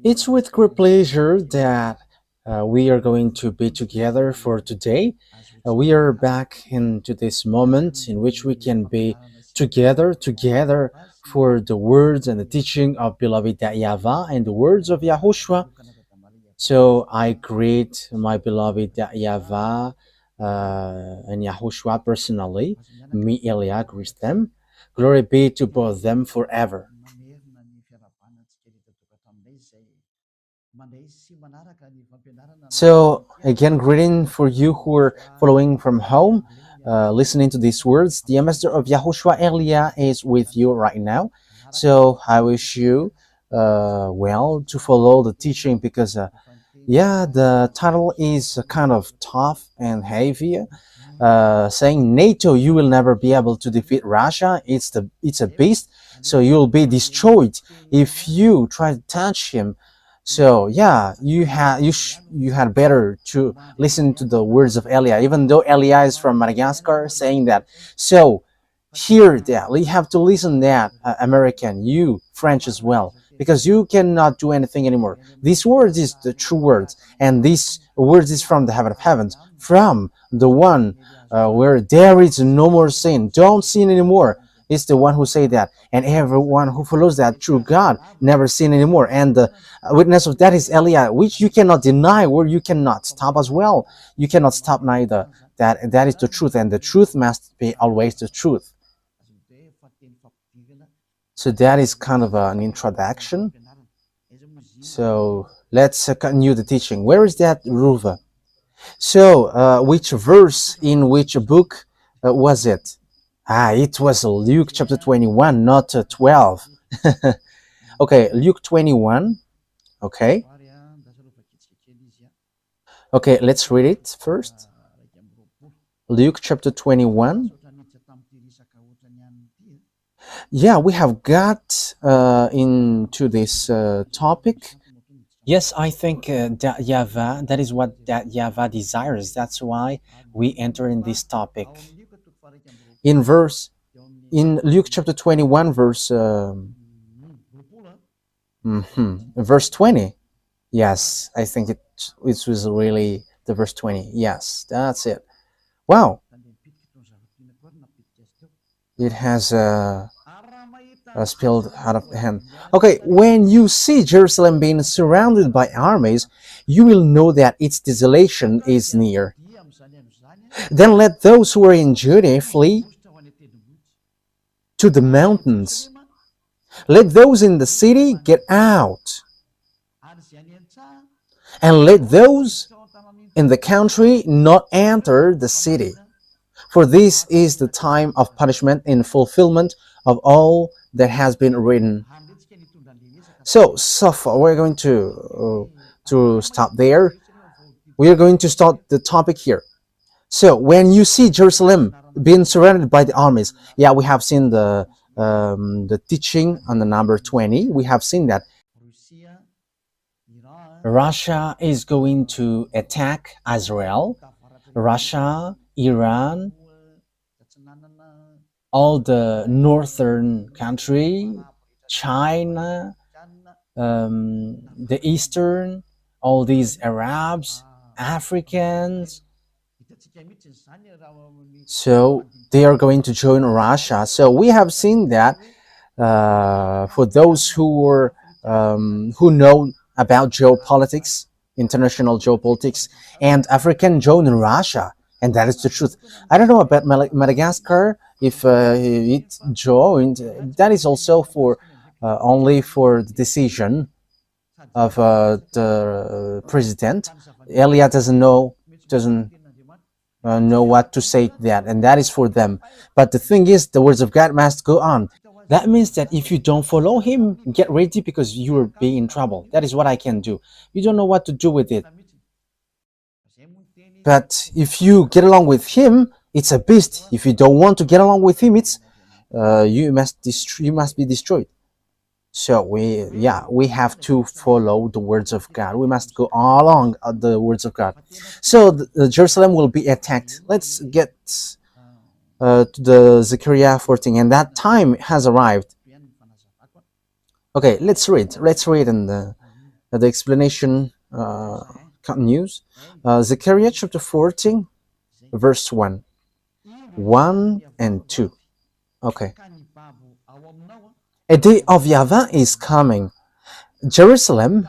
It's with great pleasure that we are going to be together for today. We are back into this moment in which we can be together for the words and the teaching of beloved YAHVAH and the words of YAHOSHUAH. So I greet my beloved YAHVAH and YAHOSHUAH personally. Me, Elia, greet them. Glory be to both them forever. So, again, greeting for you who are following from home, listening to these words. The ambassador of Yahushua Elia is with you right now. So, I wish you well to follow the teaching because, yeah, the title is kind of tough and heavy. Saying NATO, you will never be able to defeat Russia. It's a beast, so you will be destroyed if you try to touch him. So yeah, you had better to listen to the words of Elia, even though Elia is from Madagascar, saying that. So hear that you have to listen that American, you French as well, because you cannot do anything anymore. These words is the true words, and these words is from the heaven of heavens, from the one where there is no more sin. Don't sin anymore. It's the one who say that, and everyone who follows that true God never sin anymore. And the witness of that is Elia, which you cannot deny, or you cannot stop as well. You cannot stop neither. That is the truth, and the truth must be always the truth. So that is kind of an introduction. So let's continue the teaching. Where is that Ruva? So which verse in which book was it? It was Luke chapter 21, not 12. Okay, Luke 21. Okay. Okay, let's read it first. Luke chapter 21. Yeah, we have got into this topic. Yes, I think that YAHVAH, that is what that YAHVAH desires. That's why we enter in this topic. In Luke chapter 21, verse 20. Yes, I think it was really the verse 20. Yes, that's it. Wow. It has spilled out of hand. Okay, when you see Jerusalem being surrounded by armies, you will know that its desolation is near. Then let those who are in Judea flee to the mountains. Let those in the city get out. And let those in the country not enter the city. For this is the time of punishment in fulfillment of all that has been written. So far, we're going to stop there. We are going to start the topic here. So when you see Jerusalem being surrounded by the armies, yeah, we have seen the teaching on the number 20. We have seen that Russia is going to attack Israel. Russia, Iran, all the northern country, China, the eastern, all these Arabs, Africans. So they are going to join Russia. So we have seen that for those who know about geopolitics, international geopolitics, and African join Russia, and that is the truth. I don't know about Madagascar, if it joined. That is also for only for the decision of the president. Elia doesn't know what to say to that, and that is for them. But the thing is, the words of God must go on. That means that if you don't follow him, get ready because you will be in trouble. That is what I can do. You don't know what to do with it. But if you get along with him, it's a beast. If you don't want to get along with him, it's you must be destroyed. So we have to follow the words of God. We must go along the words of God. So Jerusalem will be attacked. Let's get to the Zechariah 14, and that time has arrived. Okay, let's read and the explanation continues. Zechariah chapter 14 verse 1, 1 and 2. Okay. A day of YAHVAH is coming, Jerusalem,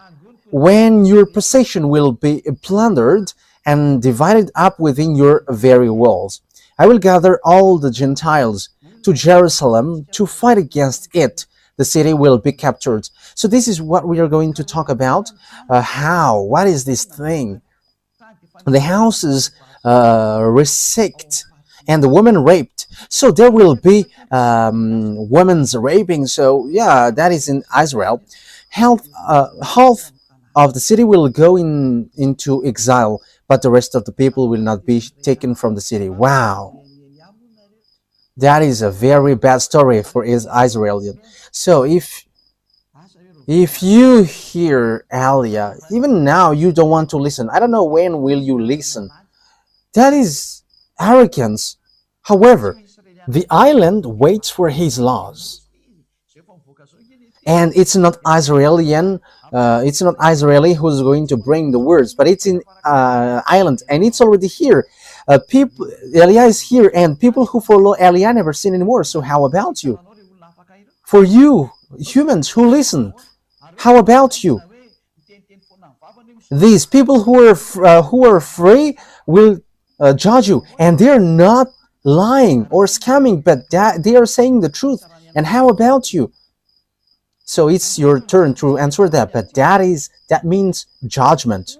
when your possession will be plundered and divided up within your very walls. I will gather all the Gentiles to Jerusalem to fight against it. The city will be captured. So this is what we are going to talk about. What is this thing? The houses resect and the woman raped. So there will be women's raping. So yeah, that is in Israel. Half of the city will go into exile, but the rest of the people will not be taken from the city. Wow, that is a very bad story for Israel. So if you hear Alia, even now you don't want to listen. I don't know when will you listen. That is arrogance. However, the island waits for his laws, and it's not Israeli who's going to bring the words, but it's in island, and it's already here. People, Elia is here, and people who follow Elia never sin anymore. So how about you? For you humans who listen, how about you? These people who are free will judge you, and they're not lying or scamming, but they are saying the truth. And how about you? So it's your turn to answer that, but that means judgment.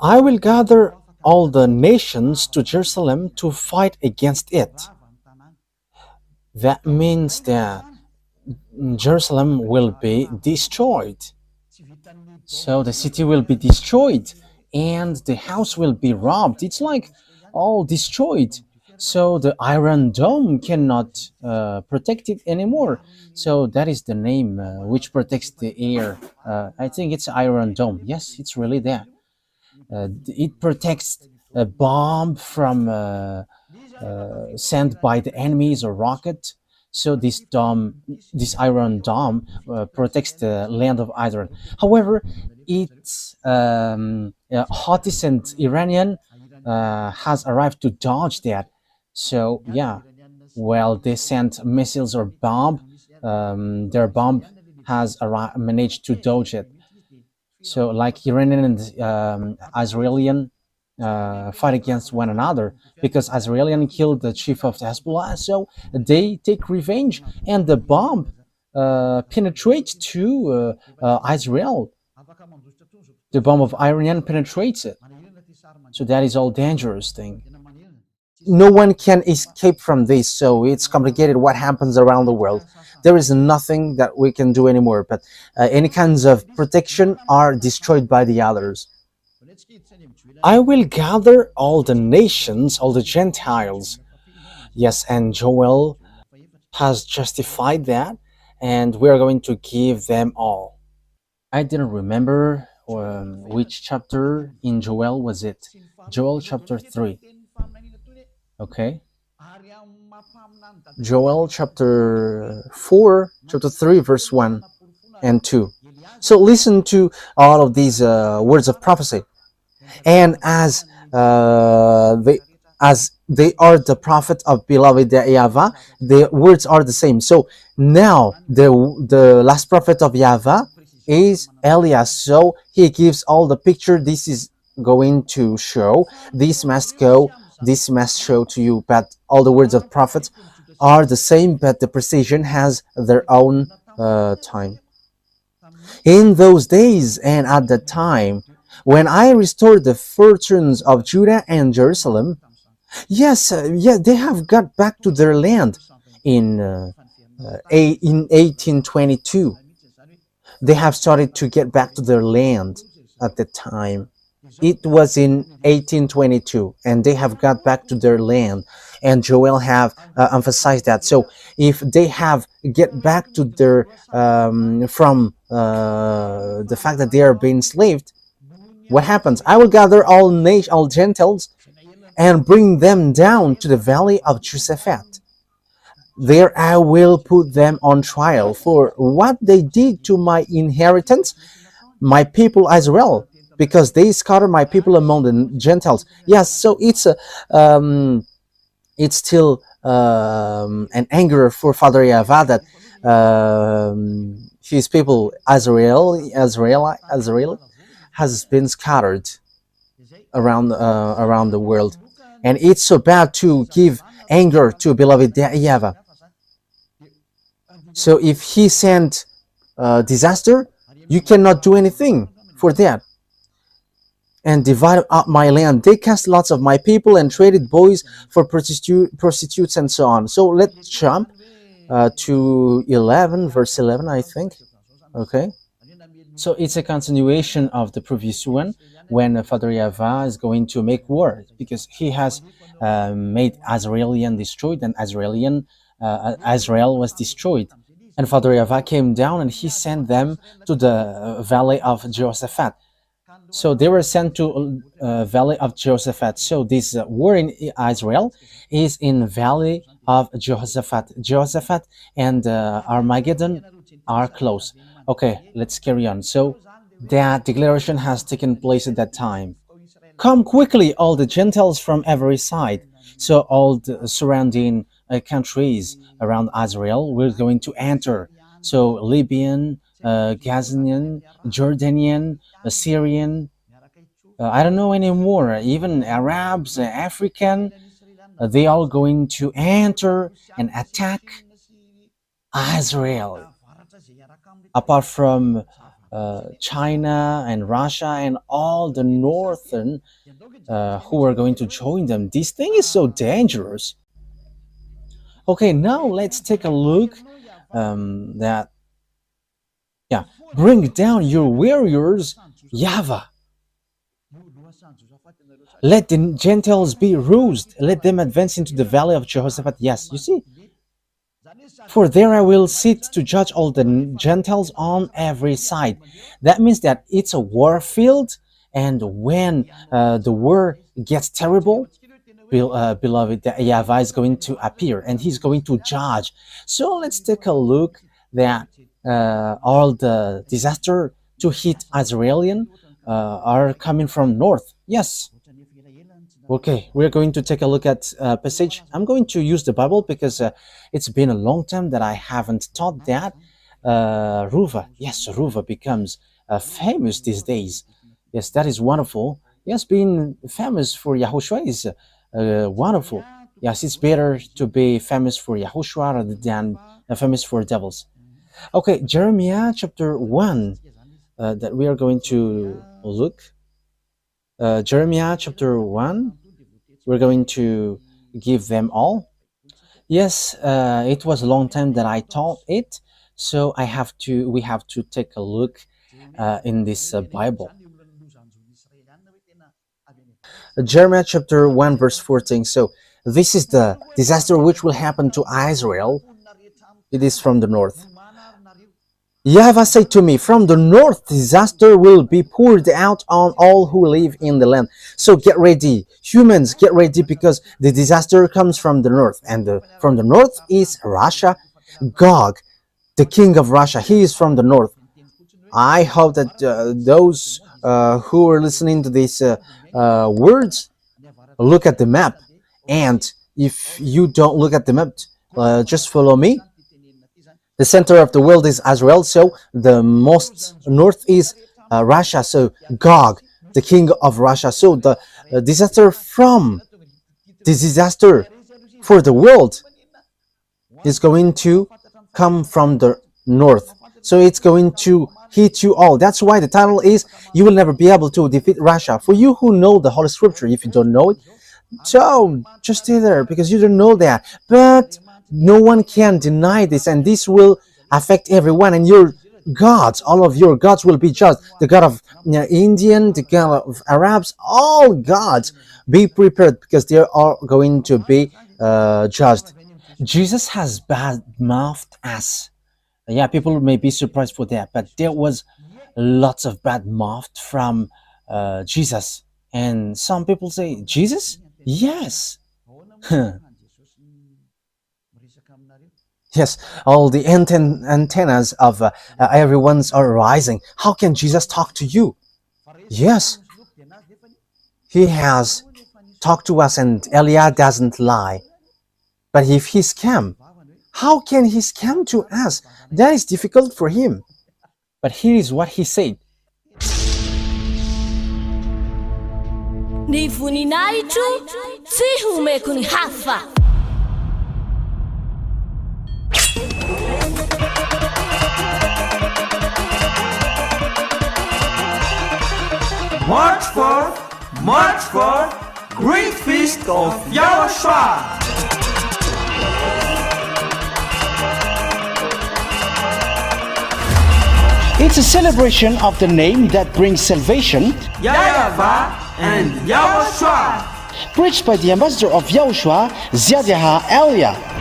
I will gather all the nations to Jerusalem to fight against it. That means that Jerusalem will be destroyed. So the city will be destroyed and the house will be robbed. It's like all destroyed. So the Iron Dome cannot protect it anymore. So that is the name which protects the air. I think it's Iron Dome. Yes, it's really that. It protects a bomb from sent by the enemies or rocket. So this Iron Dome protects the land of Israel. However, it's Houthis and Iranian has arrived to dodge that. So yeah, well, they sent missiles or bomb. Their bomb has managed to dodge it. So like Iranian and Israeli fight against one another because Israeli killed the chief of Hezbollah, so they take revenge, and the bomb penetrates to Israel. The bomb of Iranian penetrates it. So that is all dangerous thing. No one can escape from this, so it's complicated what happens around the world. There is nothing that we can do anymore, but any kinds of protection are destroyed by the others. I will gather all the nations, all the Gentiles. Yes, and Joel has justified that, and we're going to give them all. I didn't remember which chapter in Joel was it. Joel chapter 3. Okay. Joel chapter 4, chapter 3, verse 1 and 2. So listen to all of these words of prophecy. And as they are the prophet of beloved YAHVAH, the words are the same. So now the last prophet of YAHVAH is Elias. So he gives all the picture. This is going to show. This must go. This must show to you. But all the words of prophets are the same, but the precision has their own time. In those days and at that time, when I restored the fortunes of Judah and Jerusalem, yes, they have got back to their land in 1822. They have started to get back to their land at the time. It was in 1822, and they have got back to their land. And Joel have emphasized that. So if they have get back to their from the fact that they are being enslaved, what happens? I will gather all Gentiles and bring them down to the valley of Josaphat. There I will put them on trial for what they did to my inheritance, my people Israel, because they scattered my people among the Gentiles. Yes, so it's still an anger for Father YAHVAH that his people Israel has been scattered around the world, and it's so bad to give anger to beloved YAHVAH. So if he sent disaster, you cannot do anything for that. And divided up my land. They cast lots of my people and traded boys for prostitutes and so on. So let's jump to 11, verse 11, I think. Okay. So it's a continuation of the previous one, when Father YAHVAH is going to make war, because he has made Azraelian destroyed, and Israel was destroyed. And Father YAHVAH came down and he sent them to the valley of Jehoshaphat. So they were sent to valley of Jehoshaphat. So this war in Israel is in valley of Jehoshaphat. Jehoshaphat and Armageddon are close. Okay, let's carry on. So that declaration has taken place at that time. Come quickly, all the Gentiles from every side. So all the surrounding countries around Israel were going to enter. So Libyan, Gazanian, Jordanian, Syrian, I don't know anymore, even Arabs, African, they all going to enter and attack Israel. Apart from China and Russia and all the northern who are going to join them. This thing is so dangerous. Okay, now let's take a look that, yeah, bring down your warriors, YAHVAH. Let the Gentiles be roused. Let them advance into the valley of Jehoshaphat. Yes, you see. For there I will sit to judge all the Gentiles on every side. That means that it's a war field, and when the war gets terrible, beloved, the YAHVAH is going to appear and he's going to judge. So let's take a look that all the disaster to hit Israelian are coming from north. Yes. Okay, we're going to take a look at passage. I'm going to use the Bible because it's been a long time that I haven't taught that. Ruva, yes, Ruva becomes famous these days. Yes, that is wonderful. Yes, being famous for YAHOSHUAH is wonderful. Yes, it's better to be famous for YAHOSHUAH rather than famous for devils. Okay, Jeremiah chapter 1 that we are going to look. Jeremiah chapter 1, we're going to give them all. Yes, it was a long time that I taught it, so we have to take a look in this Bible. Jeremiah chapter 1 verse 14. So this is the disaster which will happen to Israel. It is from the north. YAHVAH said to me, from the north disaster will be poured out on all who live in the land. So get ready, humans, get ready, because the disaster comes from the north, and from the north is Russia. Gog, the king of Russia, he is from the north. I hope that those who are listening to these words look at the map, and if you don't look at the map, just follow me. The center of the world is Israel, so the most north is Russia, so Gog, the king of Russia. So the disaster for the world is going to come from the north. So it's going to hit you all. That's why the title is, you will never be able to defeat Russia. For you who know the Holy Scripture, if you don't know it, so just stay there because you don't know that. But no one can deny this, and this will affect everyone, and your gods, all of your gods will be judged. The God of Indian, the God of Arabs, all gods, be prepared because they are going to be judged. Jesus has bad mouthed ass. Yeah, people may be surprised for that, but there was lots of bad mouth from Jesus. And some people say, Jesus? Yes. Yes, all the antennas of everyone's are rising. How can Jesus talk to you? Yes, he has talked to us, and Elia doesn't lie. But if he scam, how can he scam to us? That is difficult for him. But here is what he said. Ny voninahitro tsy homeko ny hafa. March 4th, Great Feast of YAHOSHUAH. It's a celebration of the name that brings salvation, YAHVAH and YAHOSHUAH. preached by the ambassador of YAHOSHUAH, YAH.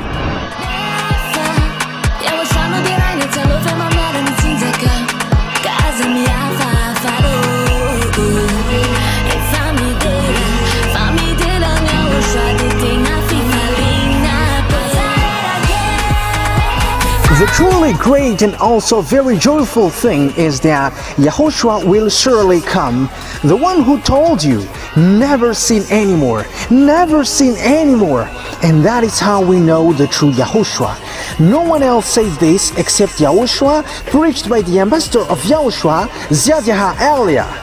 The truly great and also very joyful thing is that Yahushua will surely come. The one who told you, never sin anymore, never sin anymore. And that is how we know the true Yahushua. No one else says this except Yahushua, preached by the ambassador of Yahushua, YAH.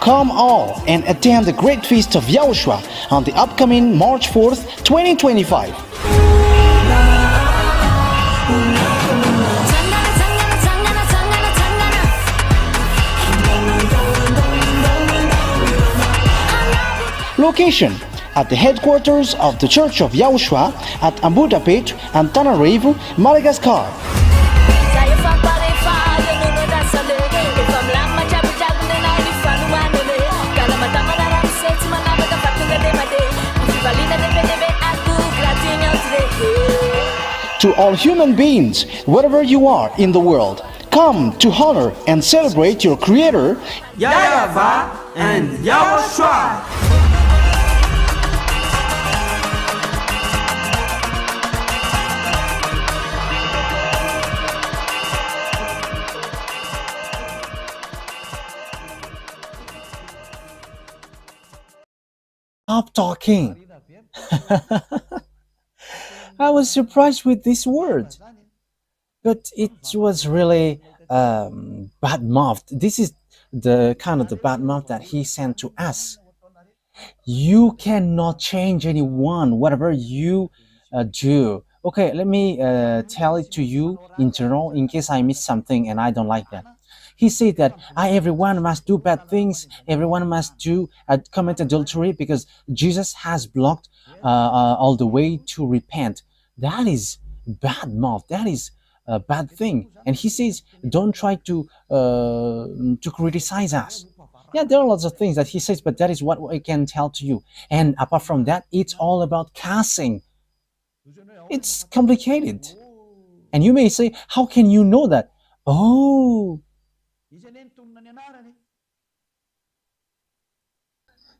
Come all and attend the Great Feast of YAHOSHUAH on the upcoming March 4th, 2025. Location at the headquarters of the Church of YAHOSHUAH at Ambudapet, Antananarivo, Madagascar. To all human beings, wherever you are in the world, come to honor and celebrate your Creator, YAHVAH and YAHOSHUAH. Stop talking. I was surprised with this word, but it was really bad mouth. This is the kind of the bad mouth that he sent to us. You cannot change anyone, whatever you do. Okay, let me tell it to you in general in case I miss something and I don't like that. He said that everyone must do bad things, everyone must commit adultery because Jesus has blocked all the way to repent. That is bad mouth. That is a bad thing. And he says, don't try to criticize us. Yeah, there are lots of things that he says, but that is what I can tell to you. And apart from that, it's all about cussing. It's complicated. And you may say, how can you know that? Oh,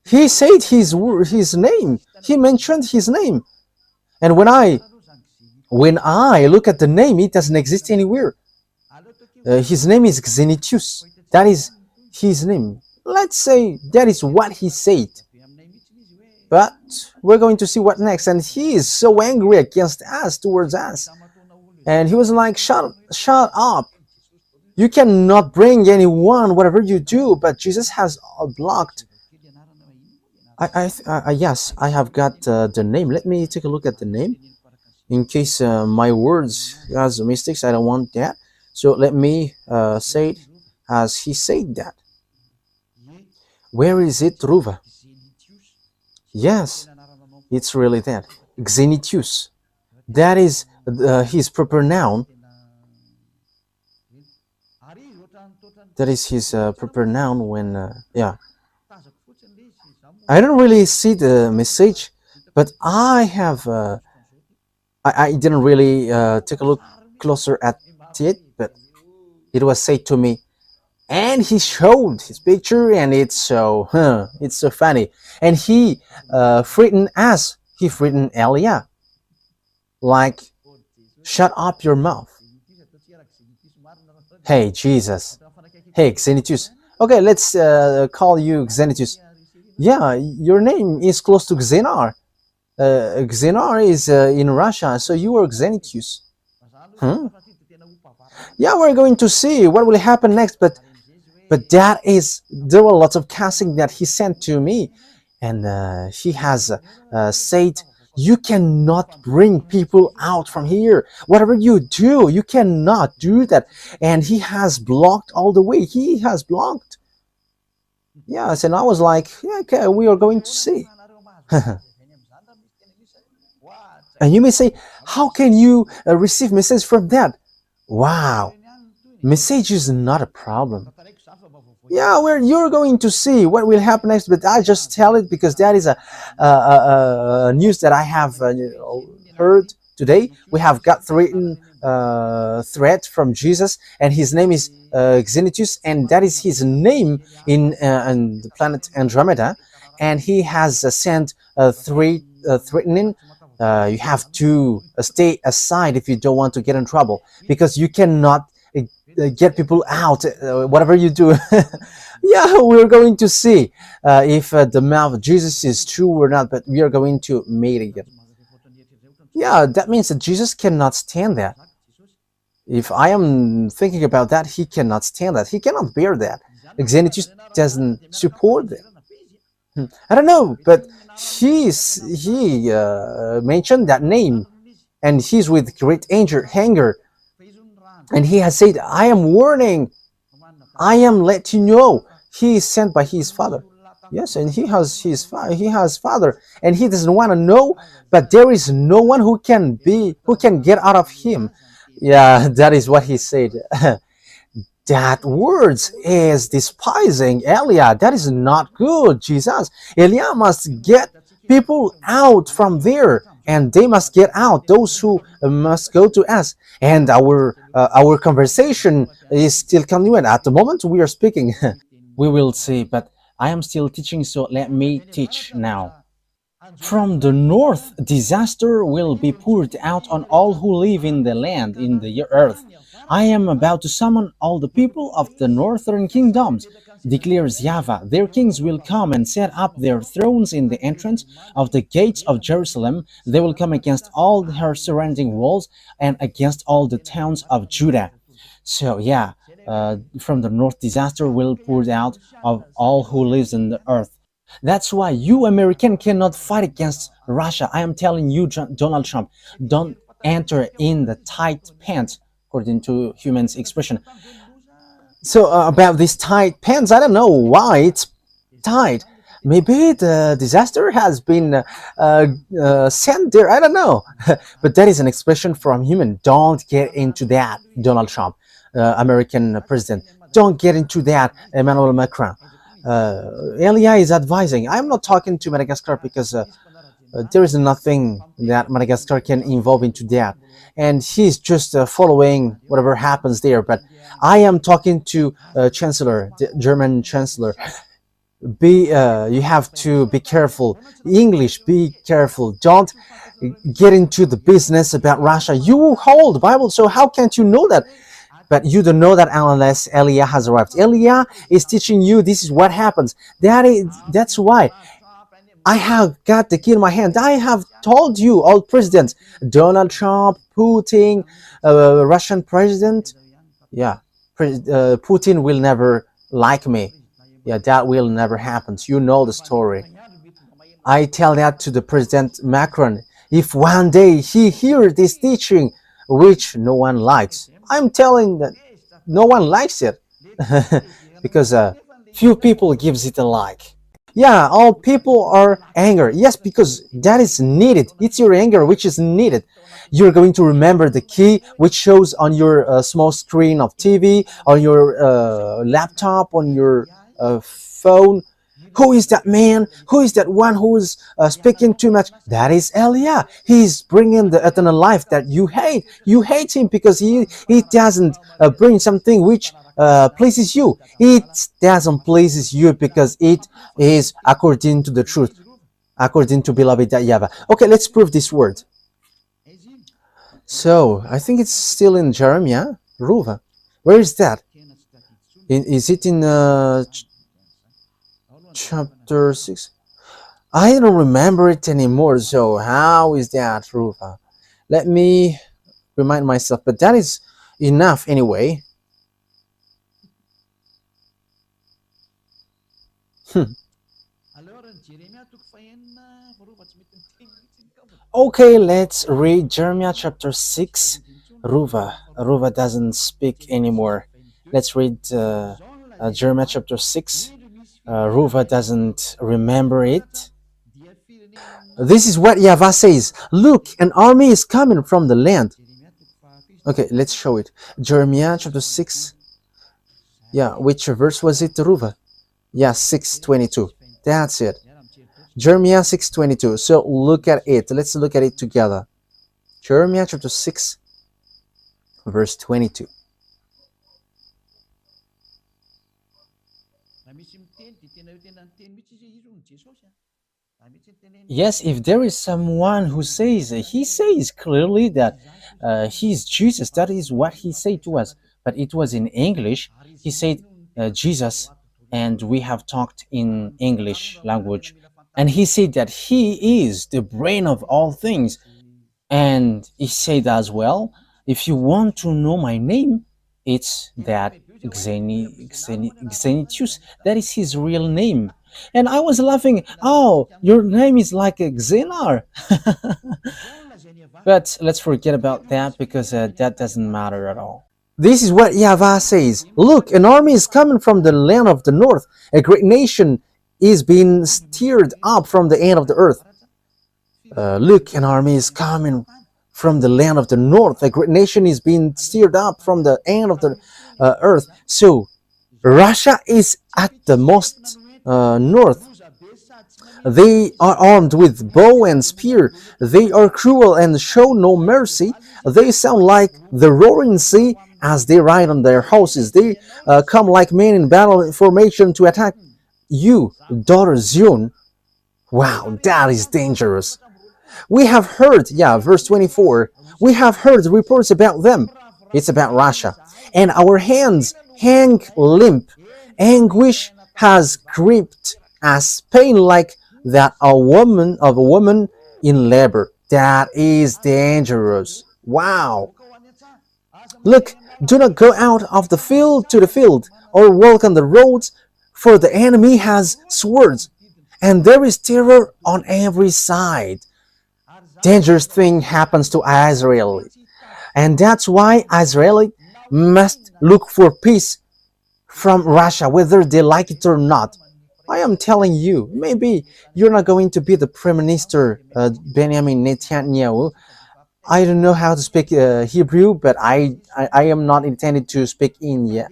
he said his name. He mentioned his name. And when I look at the name, it doesn't exist anywhere. His name is Xenitius. That is his name. Let's say that is what he said. But we're going to see what next. And he is so angry against us, towards us. And he was like, shut up. You cannot bring anyone, whatever you do, but Jesus has blocked. Yes, I have got the name. Let me take a look at the name. In case my words has mistakes, I don't want that. So let me say it as he said that. Where is it, Ruva? Yes, it's really that. Xenitius. That is his proper noun. That is his proper noun when, yeah. I don't really see the message, but I have, I didn't really take a look closer at it, but it was said to me, and he showed his picture, and it's so funny. And he threatened us. He threatened Elia, like, shut up your mouth. Hey, Jesus. Hey, Xenitus. Okay, let's call you Xenitus. Yeah, your name is close to Xenar. Xenar is in Russia, so you are Xenitus. Yeah, we're going to see what will happen next, but there were lots of casting that he sent to me, and he has said, you cannot bring people out from here. Whatever you do, you cannot do that. And he has blocked all the way. He has blocked. Yes, and I was like, yeah, okay, we are going to see. And you may say, how can you receive message from that? Wow, message is not a problem. Yeah, you're going to see what will happen next, but I just tell it because that is a news that I have heard today. We have got threat from Jesus, and his name is Xenitus, and that is his name in the planet Andromeda, and he has sent threatening. You have to stay aside if you don't want to get in trouble, because you cannot get people out, whatever you do. Yeah, we're going to see if the mouth of Jesus is true or not, but we are going to meet it. Yeah, that means that Jesus cannot stand that. If I am thinking about that, he cannot stand that. He cannot bear that. Xenitus doesn't support that. I don't know, but he mentioned that name, and he's with great anger, and he has said, I am warning, I am letting you know. He is sent by his father. Yes, and he has father, and he doesn't want to know, but there is no one who can get out of him. Yeah, that is what he said. That words is despising Elia. That is not good, Jesus. Elia must get people out from there, and they must get out, those who must go to us. And our conversation is still continuing. At the moment we are speaking. We will see, but I am still teaching, so let me teach now. From the north, disaster will be poured out on all who live in the land, in the earth. I am about to summon all the people of the northern kingdoms, declares YAHVAH. Their kings will come and set up their thrones in the entrance of the gates of Jerusalem. They will come against all her surrounding walls and against all the towns of Judah. So yeah, from the north, disaster will pour out of all who lives in the earth. That's why you American cannot fight against Russia. I am telling you, Donald Trump, don't enter in the tight pants, according to humans' expression. So about this tight pants, I don't know why it's tight. Maybe the disaster has been sent there. I don't know. But that is an expression from human. Don't get into that, Donald Trump, American president. Don't get into that, Emmanuel Macron. Elia is advising. I'm not talking to Madagascar because there is nothing that Madagascar can involve into that, and he's just following whatever happens there. But I am talking to Chancellor, the German Chancellor. You have to be careful. English, be careful. Don't get into the business about Russia. You hold the Bible, so how can't you know that? But you don't know that unless Elia has arrived. Elia is teaching you this is what happens. That's why I have got the key in my hand. I have told you, all presidents, Donald Trump, Putin, Russian president. Yeah, Putin will never like me. Yeah, that will never happen. You know the story. I tell that to the President Macron. If one day he hears this teaching, which no one likes, I'm telling that no one likes it because few people gives it a like. Yeah, all people are angry. Yes, because that is needed. It's your anger which is needed. You're going to remember the key which shows on your small screen of TV, on your laptop, on your phone. Who is that man? Who is that one who is speaking too much? That is Elia. He's bringing the eternal life that you hate. You hate him because he doesn't bring something which pleases you. It doesn't pleases you because it is according to the truth, according to beloved YAHVAH. Okay, let's prove this word. So I think it's still in Jeremiah. Ruva, where is that? Is it in chapter 6? I don't remember it anymore. So how is that, Ruva? Let me remind myself. But that is enough anyway. Okay, let's read Jeremiah chapter 6. Ruva doesn't speak anymore. Let's read Jeremiah chapter 6. Ruva doesn't remember it. This is what YAHVAH says. Look, an army is coming from the land. Okay, let's show it. Jeremiah chapter 6. Yeah, which verse was it, Ruva? Yeah, 6:22. That's it. Jeremiah 6:22. So look at it. Let's look at it together. Jeremiah chapter 6, verse 22. Yes, if there is someone who says, he says clearly that he's Jesus. That is what he said to us. But it was in English. He said Jesus, and we have talked in English language. And he said that he is the brain of all things. And he said as well, if you want to know my name, it's that Xenitius. That is his real name. And I was laughing, oh, your name is like a Xenar. But let's forget about that because that doesn't matter at all. This is what YAHVAH says. Look, an army is coming from the land of the north. A great nation is being stirred up from the end of the earth. Look, an army is coming from the land of the north. A great nation is being stirred up from the end of the earth. So Russia is at the most north. They are armed with bow and spear. They are cruel and show no mercy. They sound like the roaring sea as they ride on their horses. They come like men in battle formation to attack you, daughter Zion. Wow, that is dangerous. We have heard, verse 24, we have heard reports about them. It's about Russia. And our hands hang limp. Anguish has gripped us, pain like that of a woman in labor. That is dangerous. Wow. Look, do not go out of the field to the field, or walk on the roads, for the enemy has swords, and there is terror on every side. Dangerous thing happens to Israel, and that's why Israel must look for peace from Russia, whether they like it or not. I am telling you, maybe you're not going to be the Prime Minister, Benjamin Netanyahu. I don't know how to speak Hebrew, but I am not intended to speak in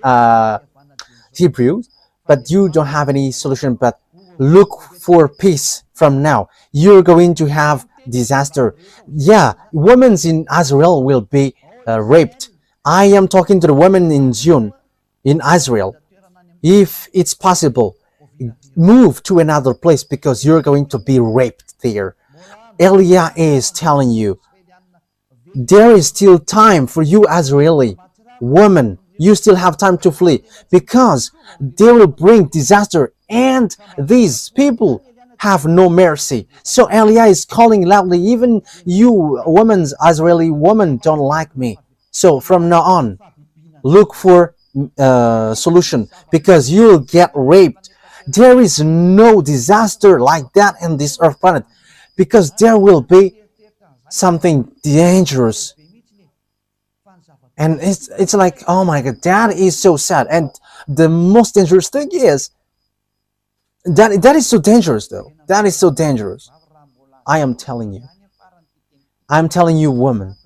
Hebrew. But you don't have any solution but look for peace from now. You're going to have disaster. Yeah, women in Israel will be raped. I am talking to the women in Zion, in Israel. If it's possible, move to another place because you're going to be raped there. Elia is telling you, there is still time for you, Israeli woman. You still have time to flee because they will bring disaster and these people have no mercy. So Elia is calling loudly, even you Israeli woman don't like me. So from now on, look for solution because you'll get raped. There is no disaster like that in this earth planet because there will be something dangerous. And it's like, oh my God, that is so sad. And the most dangerous thing is that is so dangerous though. That is so dangerous. I am telling you. I'm telling you, woman,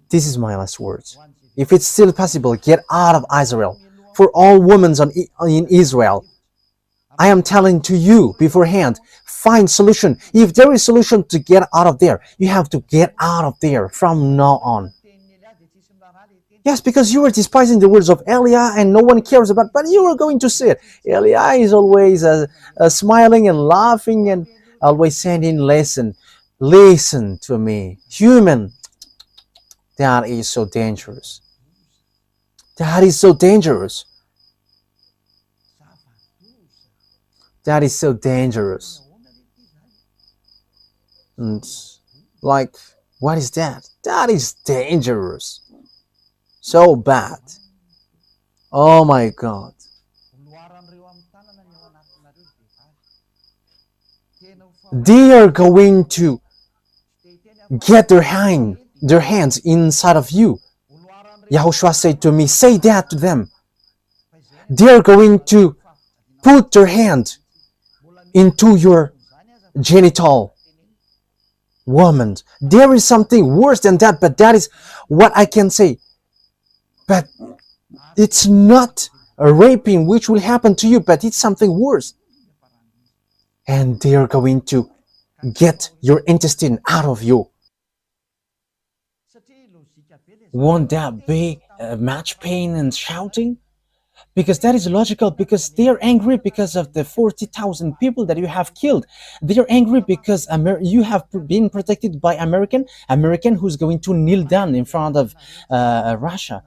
this is my last words. If it's still possible, get out of Israel. For all women in Israel, I am telling to you beforehand, find solution. If there is solution to get out of there, you have to get out of there from now on. Yes, because you are despising the words of Elia and no one cares about, but you are going to see it. Elia is always smiling and laughing and always saying, listen to me. Human, that is so dangerous. That is so dangerous. That is so dangerous. And like, what is that? That is dangerous. So bad. Oh my God. They are going to get their hands inside of you. Yahushua said to me, say that to them. They are going to put their hand into your genital woman. There is something worse than that, but that is what I can say. But it's not a raping which will happen to you, but it's something worse. And they are going to get your intestine out of you. Won't that be much pain and shouting? Because that is logical, because they are angry because of the 40,000 people that you have killed. They are angry because you have been protected by American who's going to kneel down in front of Russia.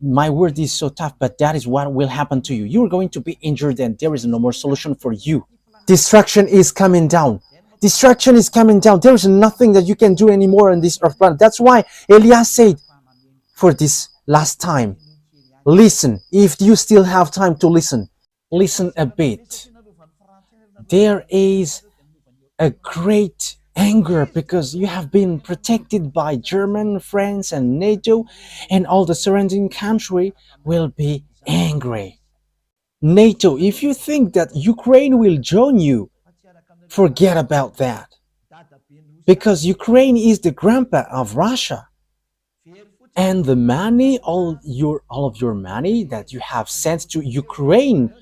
My word is so tough, but that is what will happen to you. You're going to be injured and there is no more solution for you. Destruction is coming down. Destruction is coming down. There is nothing that you can do anymore on this earth planet. That's why Elias said, for this last time, listen. If you still have time to listen, listen a bit. There is a great anger because you have been protected by German, France, and NATO, and all the surrounding country will be angry. NATO, if you think that Ukraine will join you, forget about that. Because Ukraine is the grandpa of Russia. And the money, all of your money that you have sent to Ukraine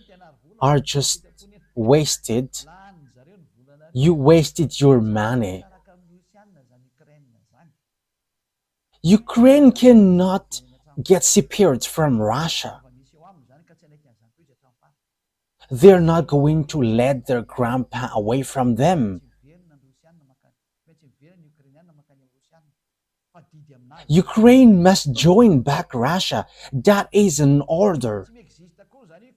are just wasted. You wasted your money. Ukraine cannot get separated from Russia. They're not going to let their grandpa away from them. Ukraine must join back Russia. That is an order.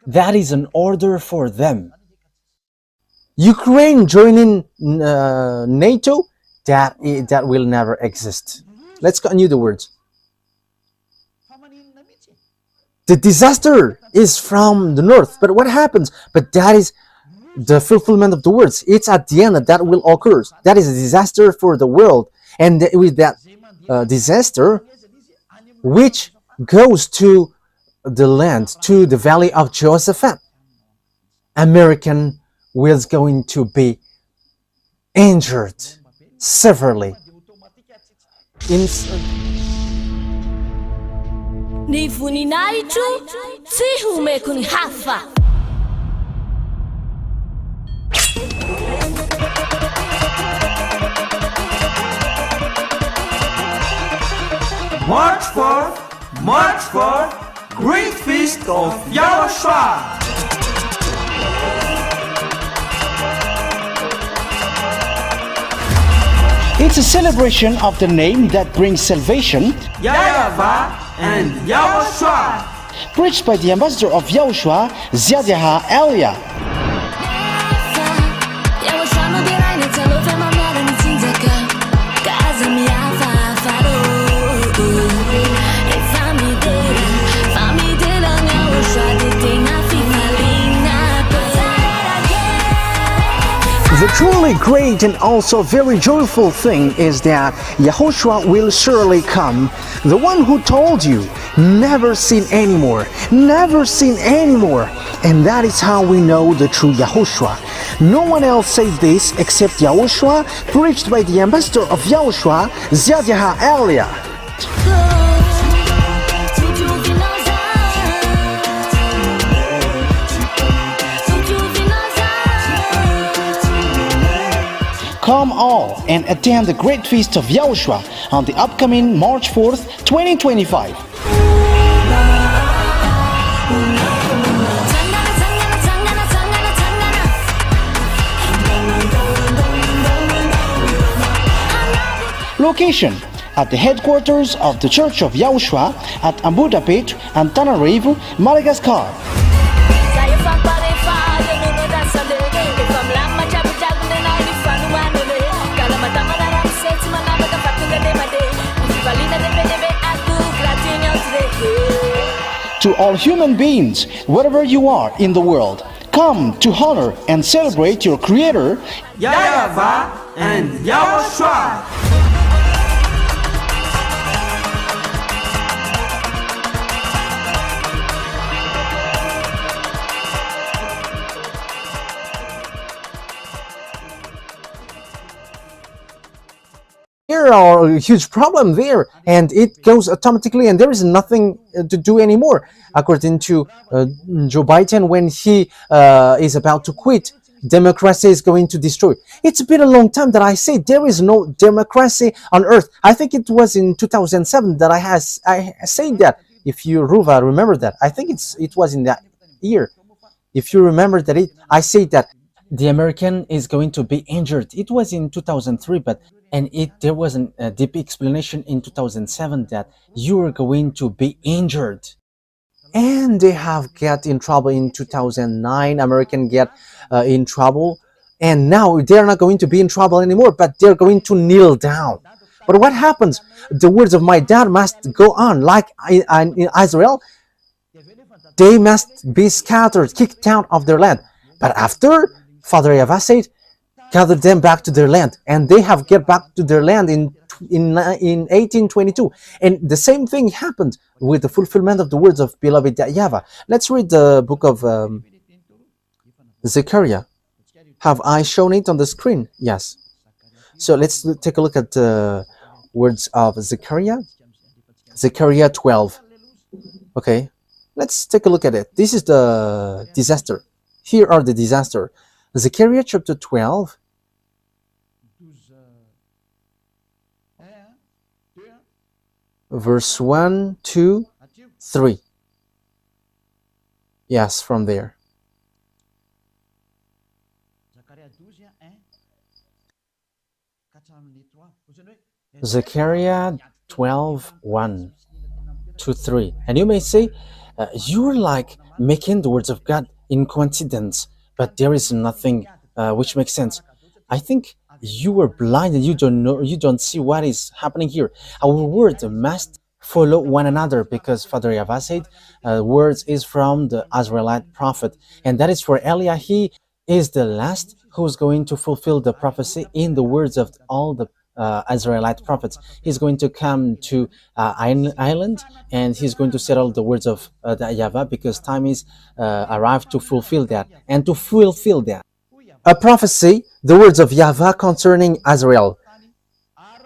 That is an order for them. Ukraine joining NATO, that will never exist. Let's continue the words. The disaster is from the north, but what happens? But that is the fulfillment of the words. It's at the end that will occur. That is a disaster for the world. And with that disaster, which goes to the land, to the valley of Jehoshaphat, American was going to be injured severely. Ni voninahitro tsy homeko ny hafa. March 4th, Great Feast of YAHOSHUAH. It's a celebration of the name that brings salvation, YAHVAH and YAHOSHUAH. preached by the ambassador of YAHOSHUAH, YAHVAH. The truly great and also very joyful thing is that YAHOSHUAH will surely come. The one who told you, never sin anymore, never sin anymore. And that is how we know the true YAHOSHUAH. No one else said this except YAHOSHUAH, preached by the ambassador of YAHOSHUAH, YAHVAH. Come all and attend the great feast of YAHOSHUAH on the upcoming March 4th, 2025. Location at the headquarters of the Church of YAHOSHUAH at Ambudapet and Tananarivo, Madagascar. To all human beings, wherever you are in the world, come to honor and celebrate your Creator, YAHVAH and YAHOSHUAH. There are a huge problem there, and it goes automatically, and there is nothing to do anymore. According to Joe Biden, when he is about to quit, democracy is going to destroy. It's been a long time that I say there is no democracy on earth. I think it was in 2007 that I said that. If you, Ruva, remember that, I think it was in that year. If you remember that, I say that the American is going to be injured. It was in 2003, but there was a deep explanation in 2007 that you are going to be injured. And they have get in trouble in 2009. American get in trouble, and now they're not going to be in trouble anymore, but they're going to kneel down. But what happens? The words of my dad must go on. Like in Israel, they must be scattered, kicked out of their land. But after, Father YAHVAH said, gather them back to their land, and they have get back to their land in 1822. And the same thing happened with the fulfillment of the words of beloved YAHVAH. Let's read the book of Zechariah. Have I shown it on the screen? Yes. So let's take a look at the words of Zechariah. Zechariah 12. Okay, let's take a look at it. This is the disaster. Here are the disaster. Zechariah chapter 12. Verse 1, 2, 3. Yes, from there. Zechariah 12, 1 to 3. And you may say, you're like making the words of God in coincidence, but there is nothing which makes sense. I think you are blind and you don't know, you don't see what is happening here. Our words must follow one another, because Father YAHVAH said words is from the Israelite prophet, and that is for Eliah. He is the last who's going to fulfill the prophecy in the words of all the Israelite prophets. He's going to come to island, and he's going to settle the words of the YAHVAH, because time is arrived to fulfill that, and to fulfill that. A prophecy, the words of YAHVAH concerning Israel.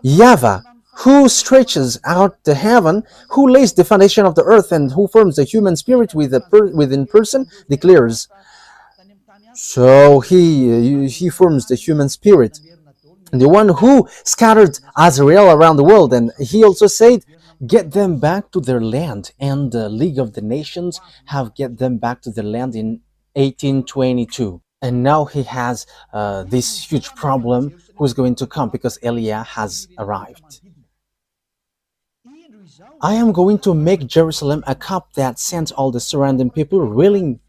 YAHVAH, who stretches out the heaven, who lays the foundation of the earth, and who forms the human spirit within person, declares. So he forms the human spirit, the one who scattered Israel around the world. And he also said, get them back to their land. And the League of the Nations have get them back to their land in 1822. And now he has this huge problem who's going to come, because Eliah has arrived. I am going to make Jerusalem a cup that sends all the surrounding people reeling.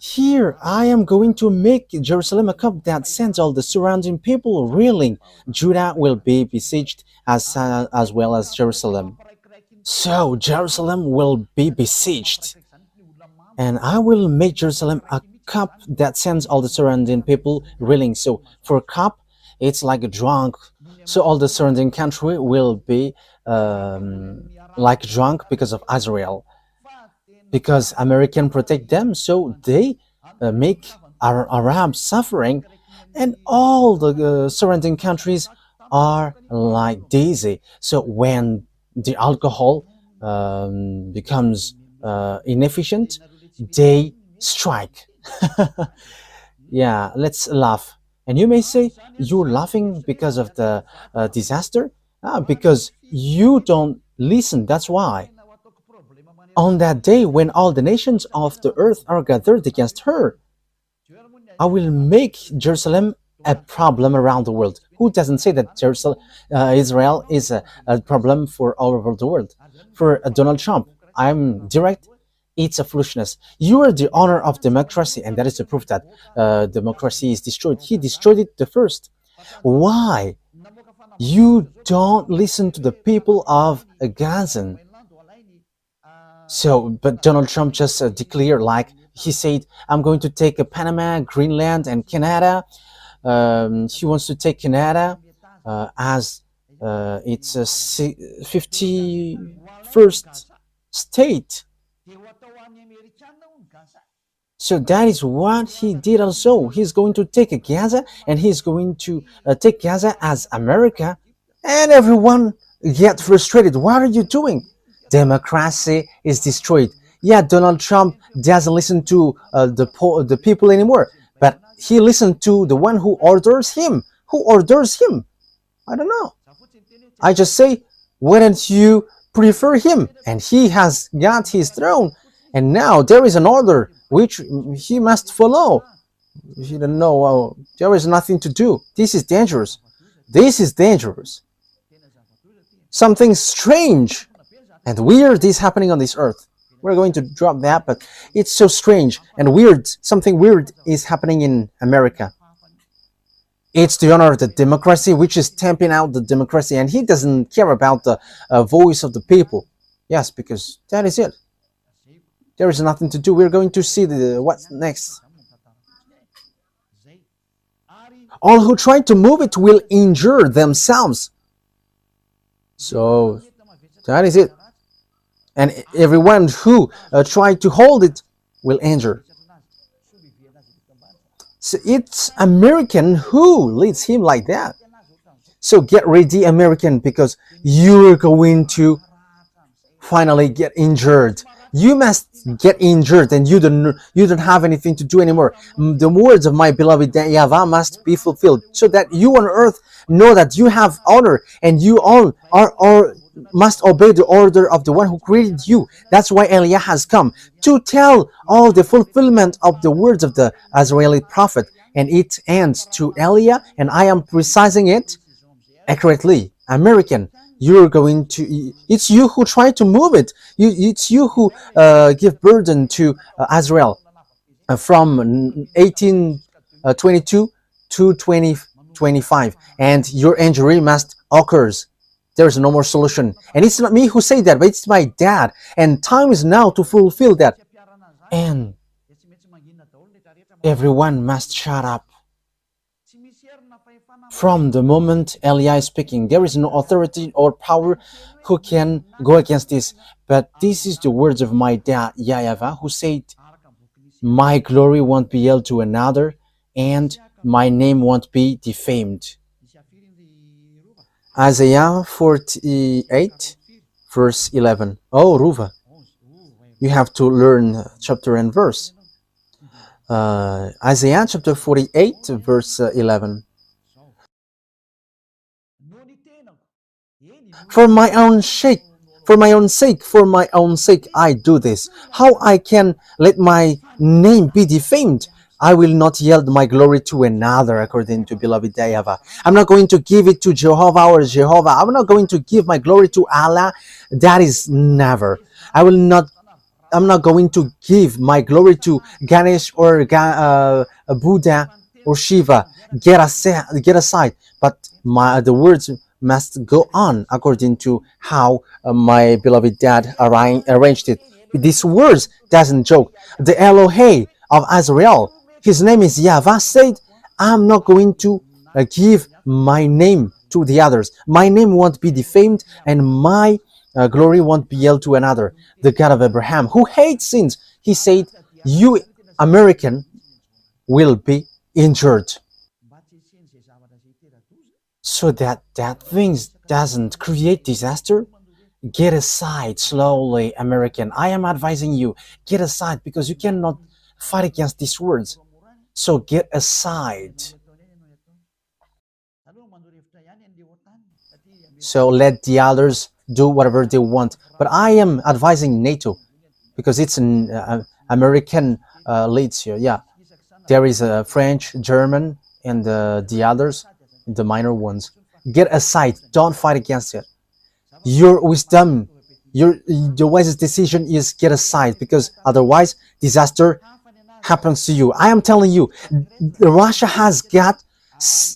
Here, I am going to make Jerusalem a cup that sends all the surrounding people reeling. Judah will be besieged as well as Jerusalem. So Jerusalem will be besieged. And I will make Jerusalem a cup that sends all the surrounding people reeling. So for cup, it's like a drunk. So all the surrounding country will be like drunk because of Israel. Because American protect them, so they make Arabs suffering, and all the surrounding countries are like daisy. So when the alcohol becomes inefficient, they strike. Yeah, let's laugh And you may say, you're laughing because of the disaster? Because you don't listen, that's why. On that day when all the nations of the earth are gathered against her, I will make Jerusalem a problem around the world. Who doesn't say that Israel is a problem for all over the world? For Donald Trump, I'm direct. It's a foolishness. You are the owner of democracy, and that is the proof that democracy is destroyed. He destroyed it the first. Why? You don't listen to the people of Gaza. So, but Donald Trump just declared, like he said, I'm going to take Panama, Greenland, and Canada. He wants to take Canada as its 51st state. So that is what he did also. He's going to take Gaza, and he's going to take Gaza as America. And everyone get frustrated. What are you doing? Democracy is destroyed. Yeah, Donald Trump doesn't listen to the people anymore, but he listened to the one who orders him. Who orders him? I don't know. I just say, wouldn't you prefer him? And he has got his throne, and now there is an order which he must follow. He don't know. There is nothing to do. This is dangerous. This is dangerous. Something strange and weird is happening on this earth. We're going to drop that, but it's so strange and weird. Something weird is happening in America. It's the honor of the democracy, which is stamping out the democracy, and he doesn't care about the voice of the people. Yes, because that is it. There is nothing to do. We're going to see what's next. All who try to move it will injure themselves. So that is it. And everyone who tried to hold it will injure. So it's American who leads him like that. So get ready, American, because you're going to finally get injured. You must get injured, and you don't have anything to do anymore. The words of my beloved YAHVAH must be fulfilled, so that you on earth know that you have honor, and you all must obey the order of the one who created you. That's why Eliah has come to tell all the fulfillment of the words of the Israeli prophet, and it ends to Eliah, and I am precising it accurately. American, you're going to, it's you who try to move it. It's you who give burden to Israel from 1822 to 2025, and your injury must occurs. There's no more solution. And it's not me who say that, but it's my dad. And time is now to fulfill that. And everyone must shut up. From the moment Eliah is speaking, there is no authority or power who can go against this. But this is the words of my dad, YAHVAH, who said, my glory won't be held to another, and my name won't be defamed. Isaiah 48, verse 11. Oh, Ruva, you have to learn chapter and verse. Isaiah chapter 48, verse 11. For my own sake, I do this. How I can let my name be defamed? I will not yield my glory to another, according to beloved YAHVAH. I'm not going to give it to Jehovah or Jehovah. I'm not going to give my glory to Allah. That is never. I'm not going to give my glory to Ganesh or Buddha or Shiva. Get aside. But the words must go on according to how my beloved dad arranged it. These words doesn't joke. The Elohei of Israel, his name is YAHVAH, said, I'm not going to give my name to the others. My name won't be defamed, and my glory won't be held to another. The God of Abraham, who hates sins, he said, you American will be injured. So that things doesn't create disaster. Get aside slowly, American. I am advising you, get aside, because you cannot fight against these words. So get aside. So let the others do whatever they want. But I am advising NATO because it's an American leads here. Yeah, there is a French, German, and the others, the minor ones. Get aside. Don't fight against it. Your wisdom, the wisest decision is get aside, because otherwise disaster happens to you. I am telling you, Russia has got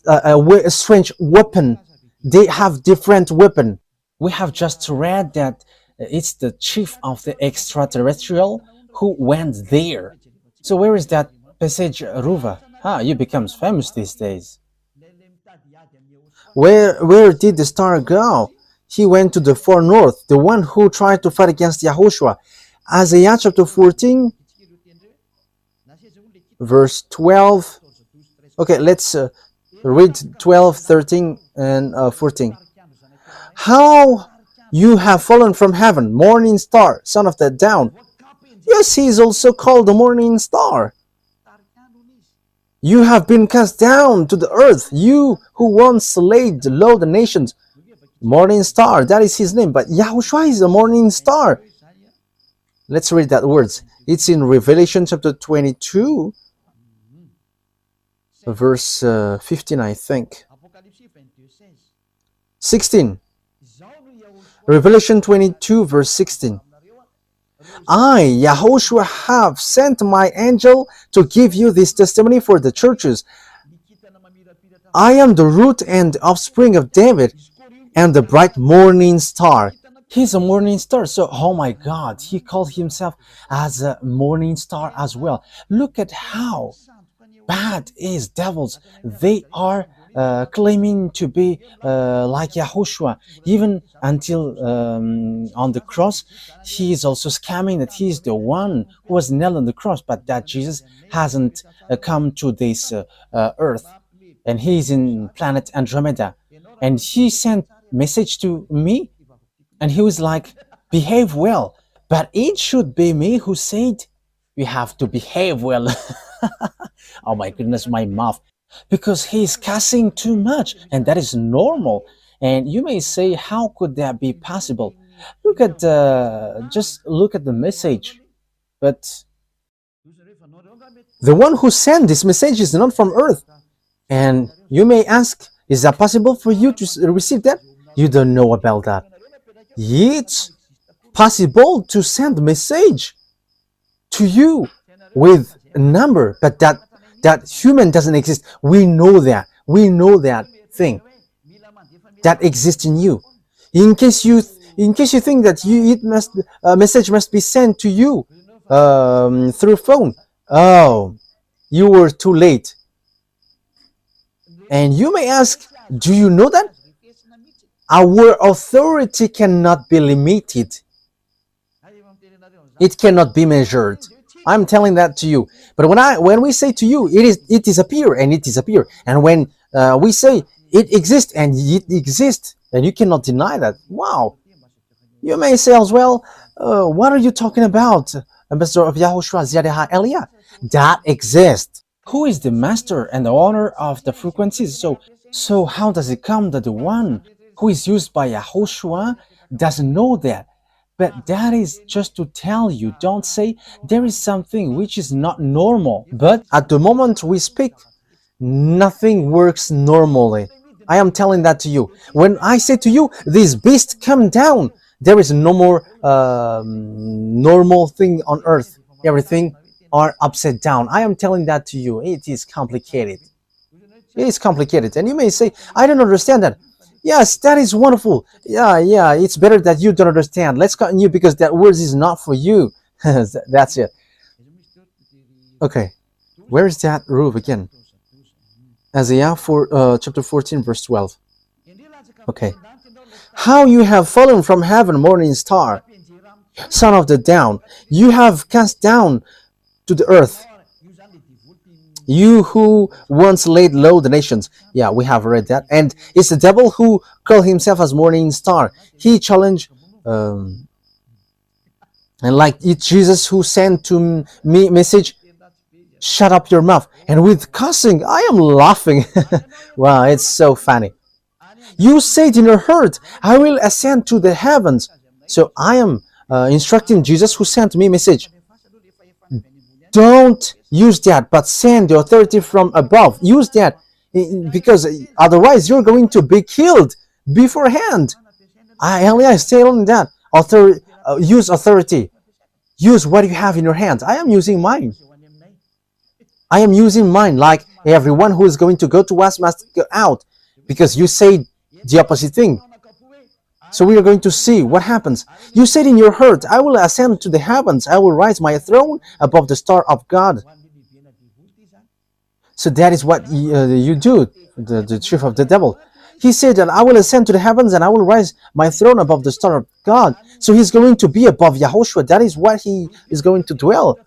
a strange weapon. They have different weapon. We have just read that it's the chief of the extraterrestrial who went there. So where is that passage, Ruva? You becomes famous these days. Where did the star go? He went to the far north, the one who tried to fight against Yahushua. Isaiah chapter 14, verse 12. Okay, let's read 12, 13, and 14. How you have fallen from heaven, morning star, son of the dawn. Yes, he is also called the morning star. You have been cast down to the earth, you who once laid low the nations. Morning star, that is his name. But Yahushua is a morning star. Let's read that words. It's in Revelation chapter 22, verse 15, I think. 16. Revelation 22, verse 16. I, YAHOSHUAH, have sent my angel to give you this testimony for the churches. I am the root and offspring of David, and the bright morning star. He's a morning star. So, oh my God, he called himself as a morning star as well. Look at how bad is devils. They are claiming to be like Yahushua. Even until on the cross, he is also scamming that he is the one who was nailed on the cross, but that Jesus hasn't come to this earth, and he is in planet Andromeda. And he sent message to me, and he was like, behave well. But it should be me who said, you have to behave well. Oh my goodness, my mouth. Because he's cussing too much, and that is normal. And you may say, how could that be possible? Look at just look at the message. But the one who sent this message is not from earth. And you may ask, is that possible for you to receive that? You don't know about that. It's possible to send a message to you with a number, but that human doesn't exist. We know that. We know that thing that exists in you. In case you think that a message must be sent to you through phone. Oh, you were too late. And you may ask, do you know that? Our authority cannot be limited. It cannot be measured. I'm telling that to you. But when we say to you, it disappear, and it disappear. And when we say it exists, and it exists, and you cannot deny that. Wow. You may say as well, what are you talking about, Ambassador of Yahushua Ziadeha Elia? That exists. Who is the master and the owner of the frequencies? So how does it come that the one who is used by Yahushua doesn't know that? But that is just to tell you, don't say there is something which is not normal. But at the moment we speak, nothing works normally. I am telling that to you. When I say to you, this beast come down, there is no more normal thing on earth. Everything are upside down. I am telling that to you. It is complicated. It is complicated. And you may say, I don't understand that. Yes, that is wonderful. Yeah, it's better that you don't understand. Let's continue, because that word is not for you. That's it. Okay, where is that roof again? Isaiah chapter 14, verse 12. Okay. How you have fallen from heaven, morning star, son of the dawn. You have cast down to the earth, you who once laid low the nations. Yeah, we have read that. And it's the devil who called himself as morning star. He challenged, and like it's Jesus who sent to me message, shut up your mouth. And with cussing, I am laughing. Wow, it's so funny. You said in your heart, I will ascend to the heavens. So I am instructing Jesus who sent me message. Don't use that, but send the authority from above. Use that because otherwise you're going to be killed beforehand. Elia is telling that use authority. Use what you have in your hands. I am using mine. I am using mine, like everyone who is going to go to us must go out, because you say the opposite thing. So we are going to see what happens. You said in your heart, I will ascend to the heavens. I will rise my throne above the star of God. So that is what you do, the chief of the devil. He said that I will ascend to the heavens and I will rise my throne above the star of God. So he's going to be above Yahushua. That is what he is going to dwell.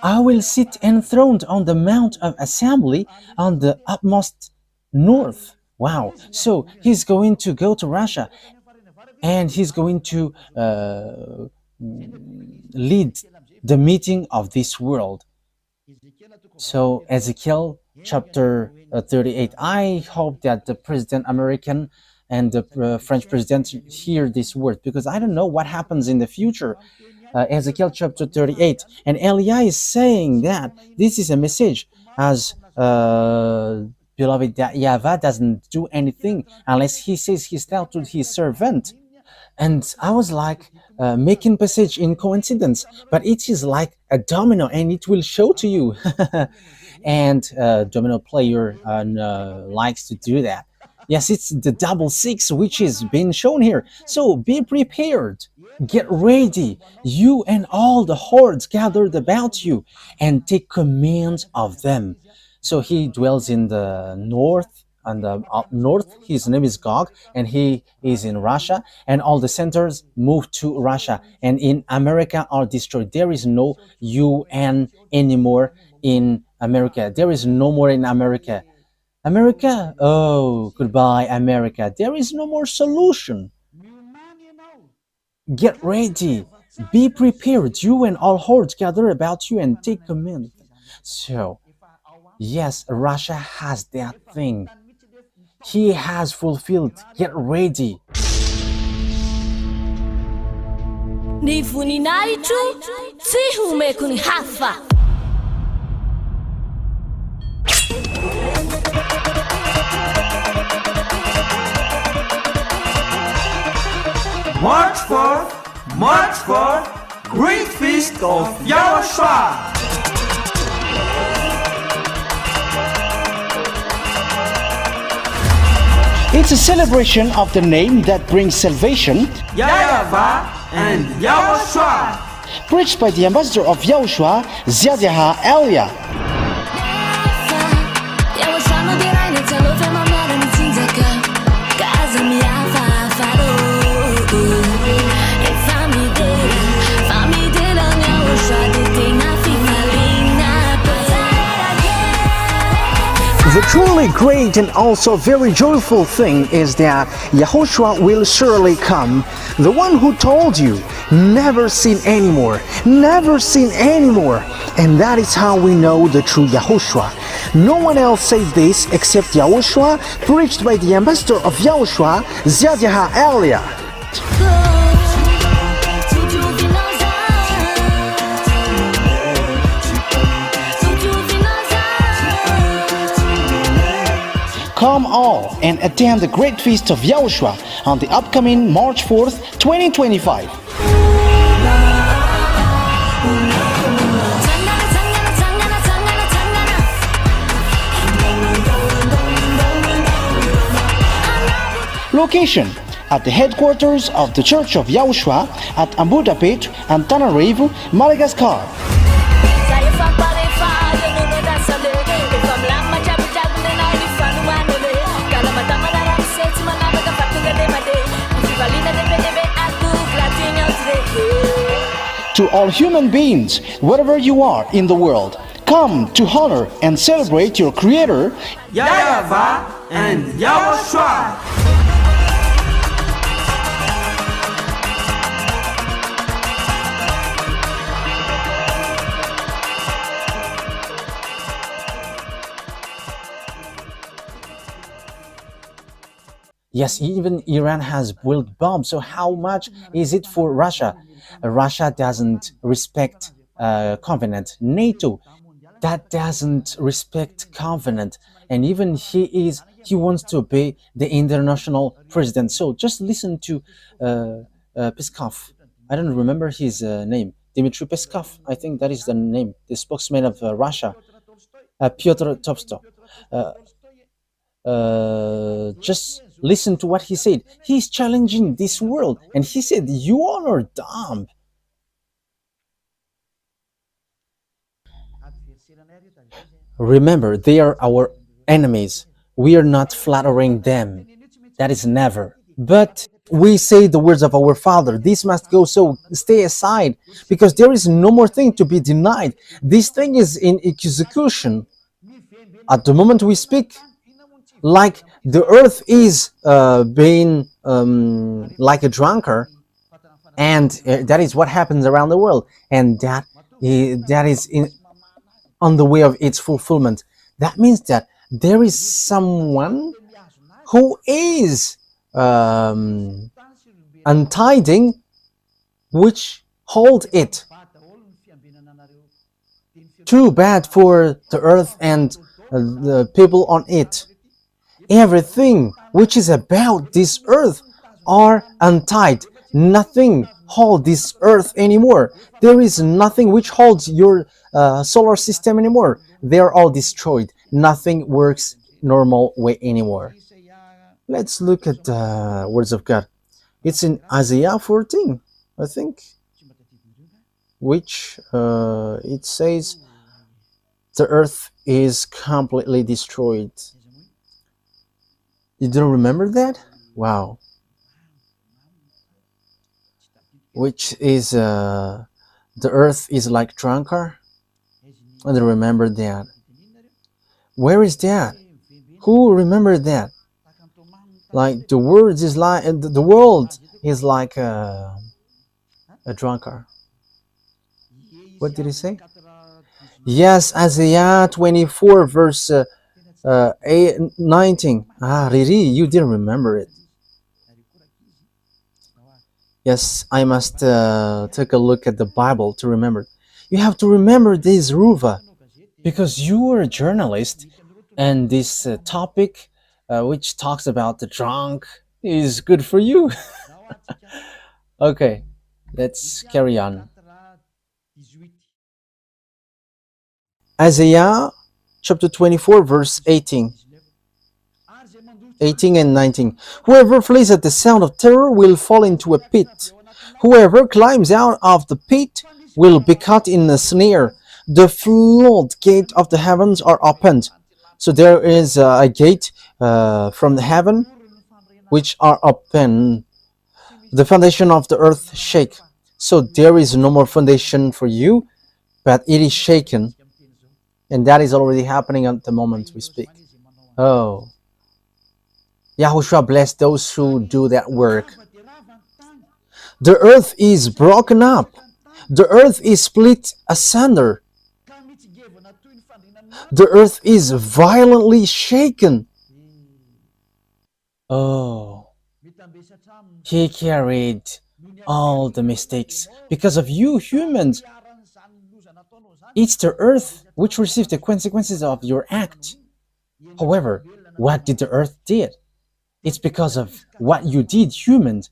I will sit enthroned on the mount of assembly on the utmost north. Wow. So he's going to go to Russia and he's going to lead the meeting of this world. So Ezekiel chapter 38. I hope that the President American and the French president hear this word, because I don't know what happens in the future. Ezekiel chapter 38, and Elia is saying that this is a message, as beloved, that YAHVAH doesn't do anything unless he says he's now to his servant. And I was like making passage in coincidence, but it is like a domino, and it will show to you. And domino player likes to do that. Yes, it's the double six which is being shown here. So be prepared. Get ready, you and all the hordes gathered about you, and take command of them. So he dwells in the north, and the up north. His name is Gog, and he is in Russia, and all the centers move to Russia, and in America are destroyed. There is no UN anymore in America. There is no more in America. America, oh, goodbye, America. There is no more solution. Get ready, be prepared, you and all hordes gather about you, and take command. So, yes, Russia has that thing. He has fulfilled. Get ready. Ni voninahitro tsy homeko ny hafa. March 4th, Great Feast of YAHOSHUAH. It's a celebration of the name that brings salvation, YAHVAH and YAHOSHUAH. preached by the ambassador of YAHOSHUAH, YAHVAH. The truly great and also very joyful thing is that Yahushua will surely come. The one who told you, never seen anymore, never seen anymore. And that is how we know the true Yahushua. No one else said this except Yahushua, preached by the ambassador of Yahushua, YAHVAH. Come all and attend the Great Feast of Yahushua on the upcoming March 4th, 2025. Location: at the headquarters of the Church of Yahushua at Ambudapet and Tananarivo, Madagascar. To all human beings, wherever you are in the world, come to honor and celebrate your Creator, YAHVAH and YAHOSHUAH. Yes, even Iran has built bombs. So how much is it for Russia? Russia doesn't respect covenant. NATO that doesn't respect covenant, and even he wants to obey the international president. So just listen to uh, Peskov. I don't remember his name. Dmitry Peskov. I think that is the name. The spokesman of Russia. Pyotr Tolstoy. Uh, just listen to what he said. He's challenging this world, and he said, "You all are dumb." Remember, they are our enemies. We are not flattering them. That is never. But we say the words of our Father. This must go, so stay aside, because there is no more thing to be denied. This thing is in execution. At the moment we speak, like the earth is being like a drunkard, and that is what happens around the world, and that is on the way of its fulfillment. That means that there is someone who is untiding, which hold it. Too bad for the earth and the people on it. Everything which is about this earth are untied. Nothing holds this earth anymore. There is nothing which holds your solar system anymore. They are all destroyed. Nothing works normal way anymore. Let's look at the words of God. It's in Isaiah 14, I think, which it says the earth is completely destroyed. You don't remember that? Wow. Which is the earth is like drunkard? I don't remember that. Where is that? Who remember that? Like the world is like the world is like a drunkard. What did he say? Yes, Isaiah 24 verse 19. Ah, Riri, you didn't remember it. Yes, I must take a look at the Bible to remember. You have to remember this, Ruva, because you are a journalist, and this topic, which talks about the drunk, is good for you. Okay, let's carry on. Isaiah chapter 24, verse 18. 18 and 19. Whoever flees at the sound of terror will fall into a pit. Whoever climbs out of the pit will be caught in a snare. The floodgate of the heavens are opened. So there is a gate from the heaven which are open. The foundation of the earth shake. So there is no more foundation for you, but it is shaken. And that is already happening at the moment we speak. Oh. Yahushua bless those who do that work. The earth is broken up. The earth is split asunder. The earth is violently shaken. Oh, he carried all the mistakes because of you humans. It's the earth which receives the consequences of your act. However, what did the earth did? It's because of what you did, humans,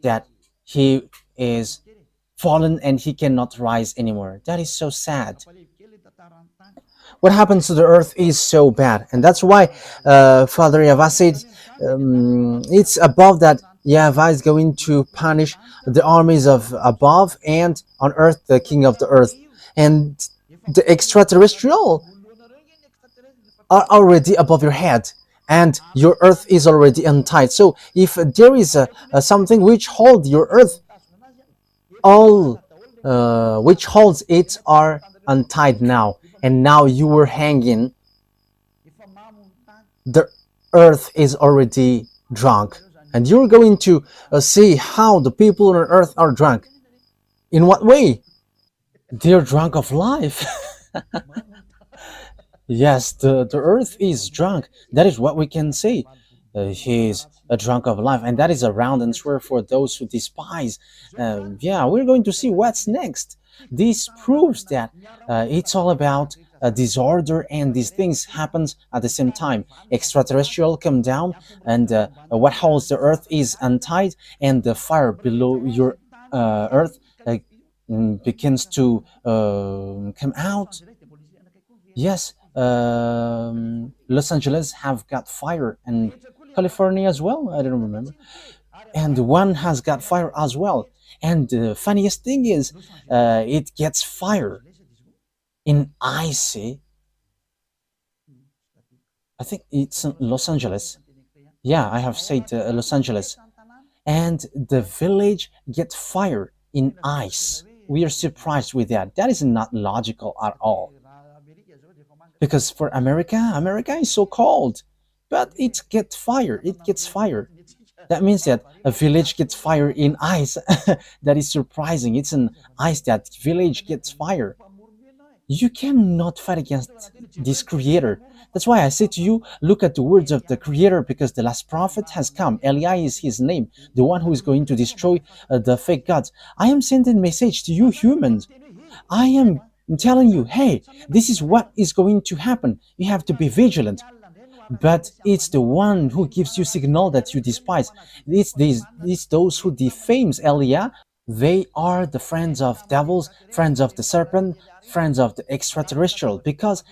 that he is fallen and he cannot rise anymore. That is so sad. What happens to the earth is so bad, and that's why Father YAHVAH said it's above that YAHVAH is going to punish the armies of above, and on earth the king of the earth, and the extraterrestrial are already above your head, and your earth is already untied. So if there is something which holds your earth, all which holds it are untied now, and now you were hanging. The earth is already drunk, and you're going to see how the people on earth are drunk. In what way? They're drunk of life. Yes, the earth is drunk. That is what we can say. he's a drunk of life, and that is a round and swear for those who despise. Yeah, we're going to see what's next. This proves that it's all about disorder, and these things happens at the same time. Extraterrestrial come down, and what holds the earth is untied, and the fire below your earth begins to come out. Yes, Los Angeles have got fire, and California as well. I don't remember, and one has got fire as well. And the funniest thing is, it gets fire in icy. I think it's in Los Angeles. Yeah, I have said Los Angeles, and the village gets fire in ice. We are surprised with that. That is not logical at all. Because for America, America is so cold, but it gets fire. It gets fire. That means that a village gets fire in ice. That is surprising. It's an ice that village gets fire. You cannot fight against this creator. That's why I say to you, look at the words of the creator, because the last prophet has come. Eli is his name, the one who is going to destroy the fake gods. I am sending a message to you humans. I am telling you, hey, this is what is going to happen. You have to be vigilant. But it's the one who gives you signal that you despise. It's those who defames Elia. They are the friends of devils, friends of the serpent, friends of the extraterrestrial, because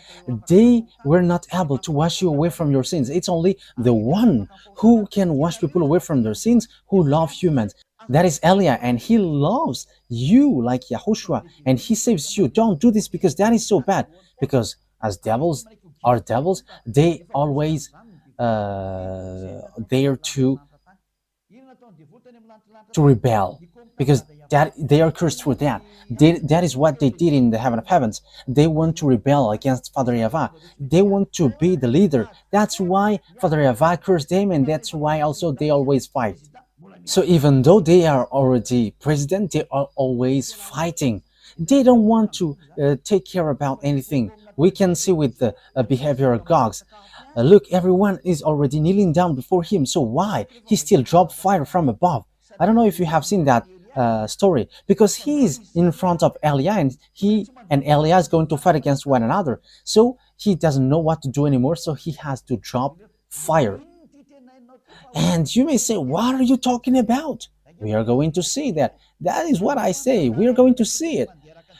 they were not able to wash you away from your sins. It's only the one who can wash people away from their sins, who love humans. That is Elia, and he loves you like Yahushua, and he saves you. Don't do this because that is so bad. Because as devils are devils, they always dare to rebel, because that they are cursed for that. That is what they did in the heaven of heavens. They want to rebel against Father YAHVAH. They want to be the leader. That's why Father YAHVAH cursed them, and that's why also they always fight. So even though they are already president, they are always fighting. They don't want to take care about anything. We can see with the behavior of Gogs. Look, everyone is already kneeling down before him. So why he still dropped fire from above? I don't know if you have seen that story, because he is in front of Elia, and he and Elia is going to fight against one another. So he doesn't know what to do anymore. So he has to drop fire. And you may say, what are you talking about? We are going to see that. That is what I say. We are going to see it.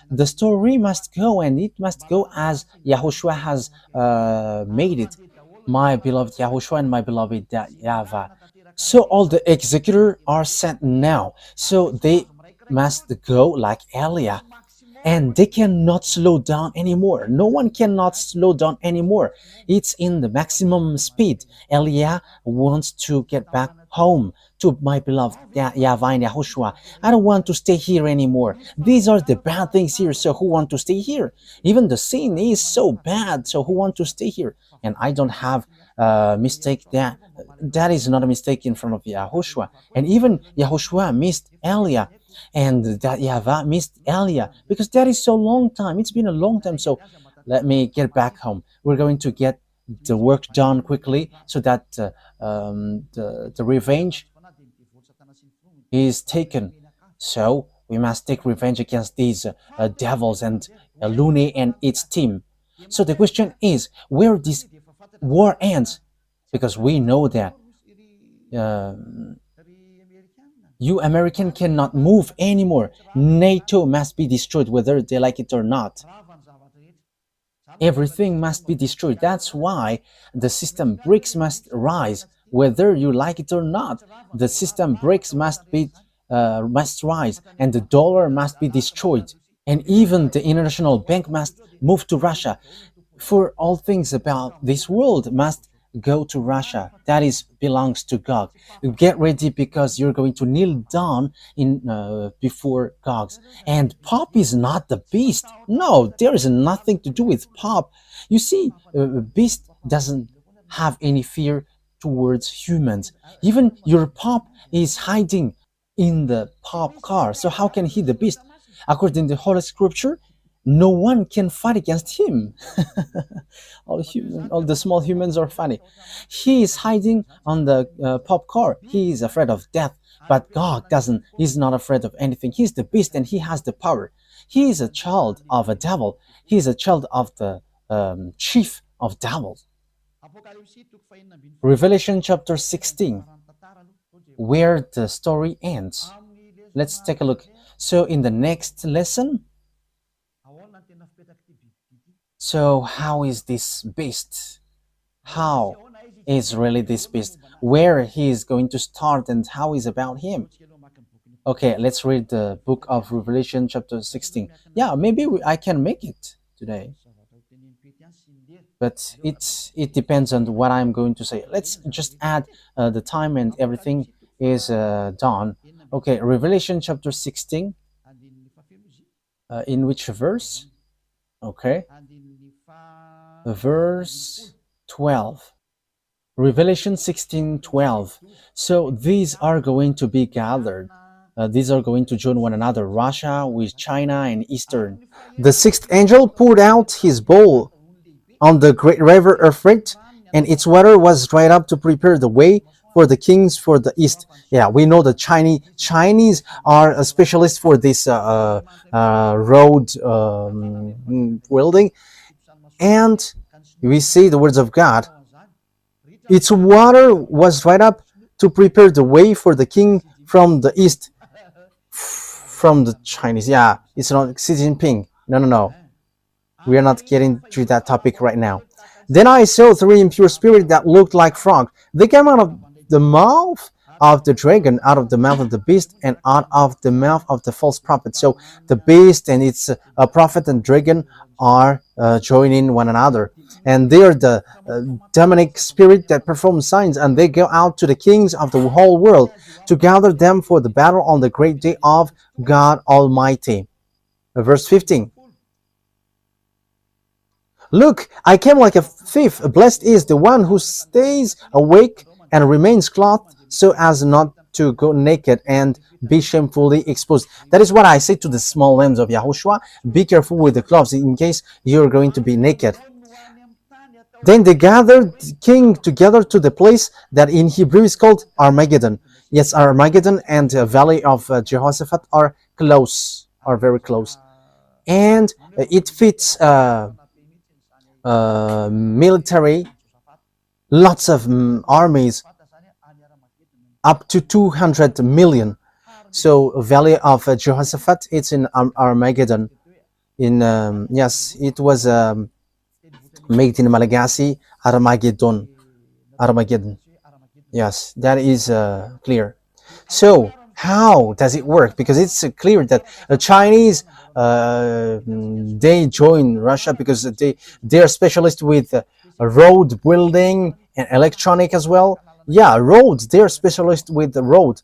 The story must go, and it must go as Yahushua has made it. My beloved Yahushua and my beloved YAHVAH. So all the executors are sent now. So they must go like Elia. And they cannot slow down anymore. No one cannot slow down anymore. It's in the maximum speed. Elia wants to get back home to my beloved YAHVAH and Yahushua. I don't want to stay here anymore. These are the bad things here, so who want to stay here? Even the sin is so bad, so who want to stay here? And I don't have a mistake. That is not a mistake in front of Yahushua. And even Yahushua missed Elia, and that YAHVAH missed Elia, because that is so long time. It's been a long time. So let me get back home. We're going to get the work done quickly, so that the revenge is taken. So we must take revenge against these devils and Lune and its team. So the question is, where this war ends, because we know that you American cannot move anymore. NATO must be destroyed, whether they like it or not. Everything must be destroyed. That's why the system BRICS must rise, whether you like it or not. The system BRICS must rise, and the dollar must be destroyed. And even the International Bank must move to Russia. For all things about this world must go to Russia. That is belongs to God. Get ready, because you're going to kneel down in before gods. And Pop is not the beast. No, there is nothing to do with Pop. You see, beast doesn't have any fear towards humans. Even your Pop is hiding in the Pop car. So how can he the beast? According to the Holy Scripture, no one can fight against him. All the small humans are funny. He is hiding on the pop car. He is afraid of death, but God doesn't. He's not afraid of anything. He's the beast and he has the power. He is a child of a devil. He is a child of the chief of devils. Revelation chapter 16, where the story ends. Let's take a look. So in the next lesson, so how is this beast? How is really this beast? Where he is going to start and how is about him? Okay, let's read the book of Revelation chapter 16. Yeah, maybe I can make it today. But it depends on what I'm going to say. Let's just add the time and everything is done. Okay, Revelation chapter 16. In which verse? Okay. Verse 12. Revelation 16:12. So these are going to be gathered. These are going to join one another, Russia with China and Eastern. The sixth angel poured out his bowl on the great river Euphrates, and its water was dried up to prepare the way for the kings for the east. Yeah, we know the Chinese are a specialist for this road building, and we see the words of God. Its water was dried up to prepare the way for the king from the east. From the Chinese, yeah, it's not Xi Jinping. No. We are not getting to that topic right now. Then I saw three impure spirits that looked like frogs. They came out of the mouth of the dragon, out of the mouth of the beast, and out of the mouth of the false prophet. So the beast and its prophet and dragon are joining one another. And they are the demonic spirit that perform signs, and they go out to the kings of the whole world to gather them for the battle on the great day of God Almighty. Verse 15. Look, I came like a thief. Blessed is the one who stays awake and remains clothed so as not to go naked and be shamefully exposed. That is what I say to the small lambs of YAHOSHUAH. Be careful with the clothes in case you're going to be naked. Then they gathered king together to the place that in Hebrew is called Armageddon. Yes, Armageddon and the valley of Jehoshaphat are close, are very close. And it fits military, lots of armies, up to 200 million. So valley of Jehoshaphat, it's in Armageddon. In yes, it was made in Malagasy, Armageddon. Yes, that is clear. So how does it work? Because it's clear that the Chinese they join Russia because they are specialists with road building and electronic as well. Yeah, roads. They are specialists with the road.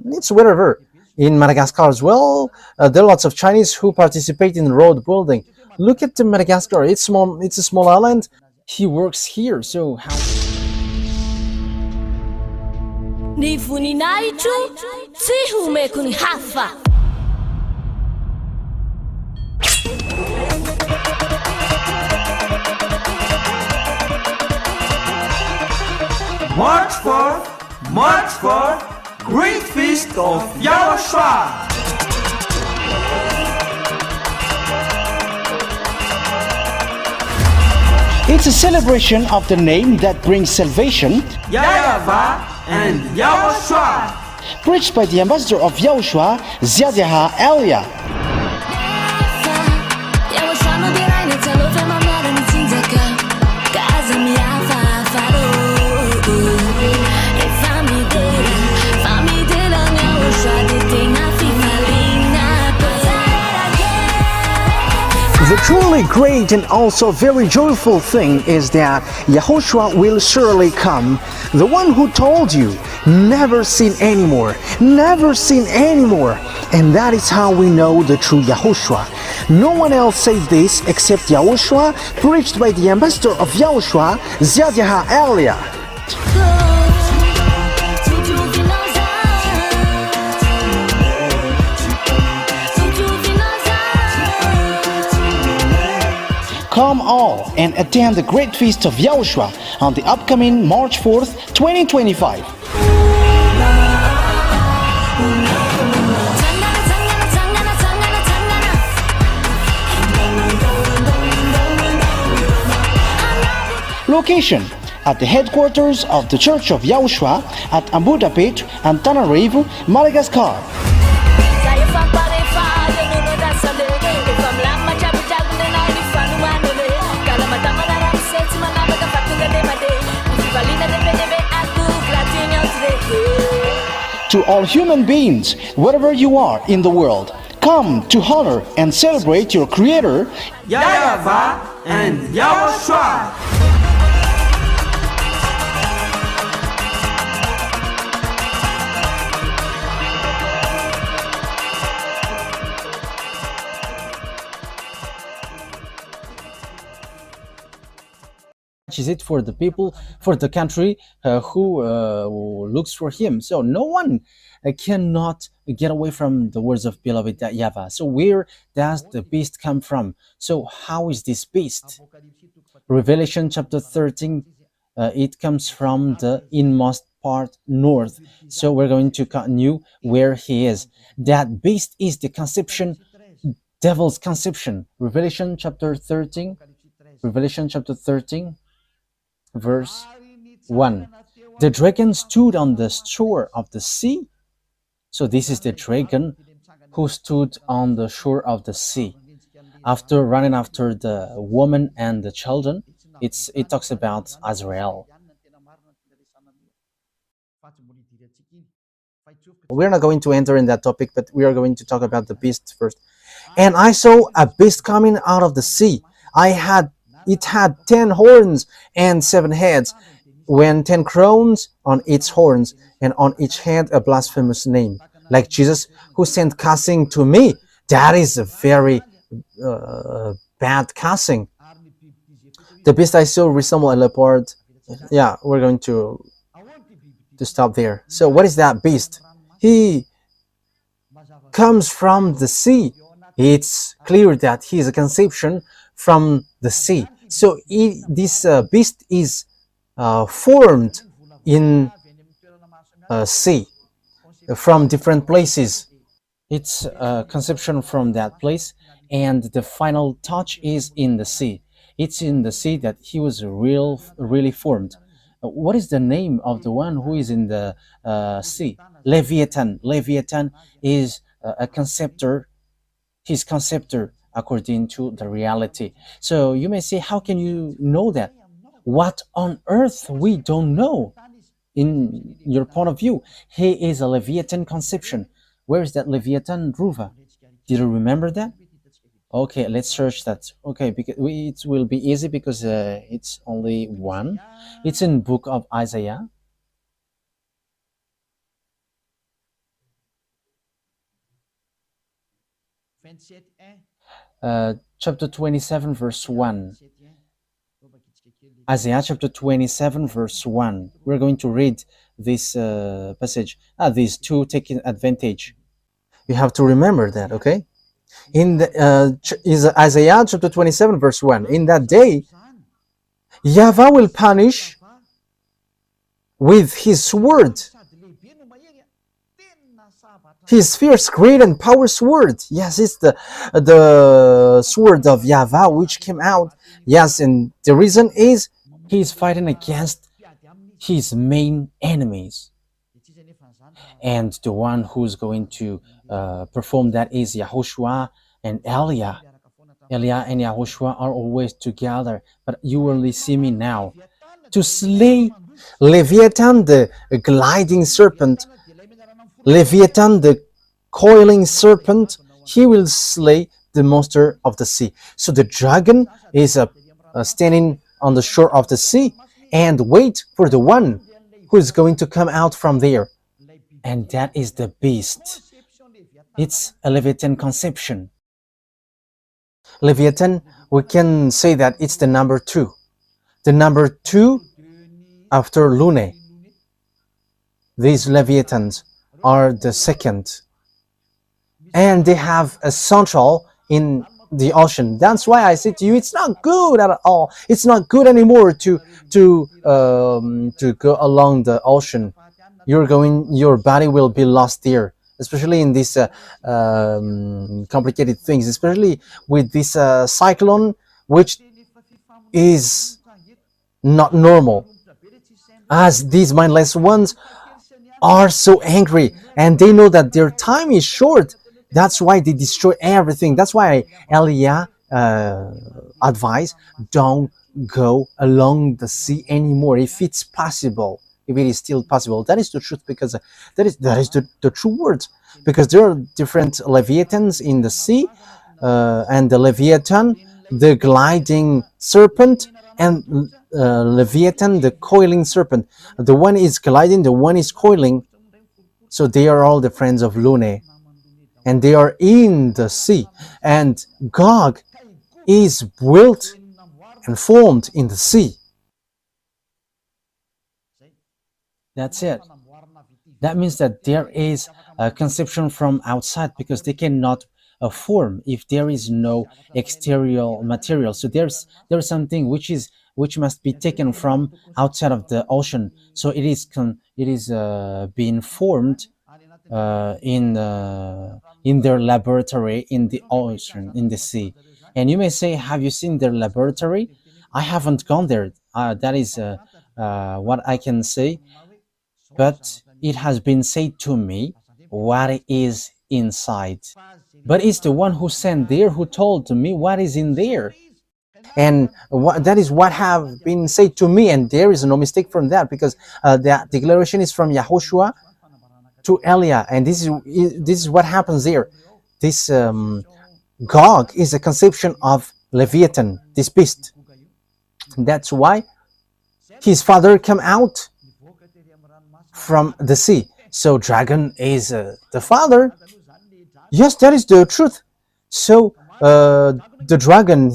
It's wherever. In Madagascar as well, there are lots of Chinese who participate in road building. Look at Madagascar. It's small. It's a small island. He works here. So how? Ni voninahitro tsy homeko ny hafa. March 4th, Great Feast of YAHOSHUAH. It's a celebration of the name that brings salvation, YAHVAH and YAHOSHUAH. preached by the ambassador of YAHOSHUAH, YAH. The truly great and also very joyful thing is that YAHOSHUAH will surely come. The one who told you, never seen anymore, never seen anymore. And that is how we know the true YAHOSHUAH. No one else said this except YAHOSHUAH, preached by the ambassador of YAHOSHUAH, YAHVAH. Come all and attend the great feast of YAHOSHUAH on the upcoming March 4th, 2025. Location at the headquarters of the Church of YAHOSHUAH at Ambudapet, Antananarivo, Madagascar. To all human beings, wherever you are in the world, come to honor and celebrate your Creator, YAHVAH and YAHOSHUAH. Is it for the people, for the country who looks for him. So no one cannot get away from the words of beloved YAHVAH. So where does the beast come from? So how is this beast? Revelation chapter 13, it comes from the inmost part north. So we're going to continue where he is. That beast is the conception, devil's conception. Revelation chapter 13, verse 1. The dragon stood on the shore of the sea. So this is the dragon who stood on the shore of the sea. After running after the woman and the children, it talks about Israel. We're not going to enter in that topic, but we are going to talk about the beast first. And I saw a beast coming out of the sea. It had 10 horns and 7 heads, when 10 crowns on its horns, and on each head a blasphemous name, like Jesus, who sent cussing to me. That is a very bad cussing. The beast I saw resembled a leopard. Yeah, we're going to stop there. So what is that beast? He comes from the sea. It's clear that he is a conception from the sea. So this beast is formed in sea from different places. It's a conception from that place, and the final touch is in the sea. It's in the sea that he was really formed. What is the name of the one who is in the sea? Leviathan. Leviathan is a conceptor. His conceptor according to the reality. So you may say, how can you know that? What on earth we don't know? In your point of view, he is a Leviathan conception. Where is that Leviathan, Ruva? Did you remember that? Okay, let's search that. Okay, because it will be easy because it's only one. It's in book of Isaiah. Chapter 27, verse 1. Isaiah chapter 27, verse 1. We're going to read this passage. These two taking advantage. You have to remember that, okay? In is Isaiah chapter 27, verse 1. In that day, YAHVAH will punish with his sword, his fierce, great, and power sword. Yes, it's the sword of YAHVAH which came out. Yes, and the reason is he is fighting against his main enemies. And the one who's going to perform that is YAHOSHUAH and Eliah. Eliah and YAHOSHUAH are always together, but you will see me now. To slay Leviathan, the gliding serpent, Leviathan, the coiling serpent, he will slay the monster of the sea. So the dragon is standing on the shore of the sea and wait for the one who is going to come out from there. And that is the beast. It's a Leviathan conception. Leviathan, we can say that it's the number 2. The number 2 after Lune. These Leviathans are the second. And they have a central in the ocean. That's why I say to you, it's not good at all. It's not good anymore to go along the ocean. Your body will be lost there, especially in these complicated things, especially with this cyclone, which is not normal, as these mindless ones are so angry and they know that their time is short. That's why they destroy everything. That's why Elia advised, don't go along the sea anymore if it's possible, if it is still possible. That is the truth, because that is the true words, because there are different leviathans in the sea, and the leviathan, the gliding serpent, and leviathan, the coiling serpent. The one is gliding, the one is coiling. So they are all the friends of Lune, and they are in the sea. And Gog is built and formed in the sea. That's it. That means that there is a conception from outside, because they cannot form if there is no exterior material. So there's something which must be taken from outside of the ocean. So it is being formed in their laboratory in the ocean, in the sea. And you may say, have you seen their laboratory? I haven't gone there. That is what I can say. But it has been said to me what is inside. But it's the one who sent there who told me what is in there. And that is what have been said to me, and there is no mistake from that, because the declaration is from YAHOSHUAH to Elia, and this is what happens there. This Gog is a conception of Leviathan, this beast. That's why his father came out from the sea. So dragon is the father. Yes, that is the truth. So the dragon,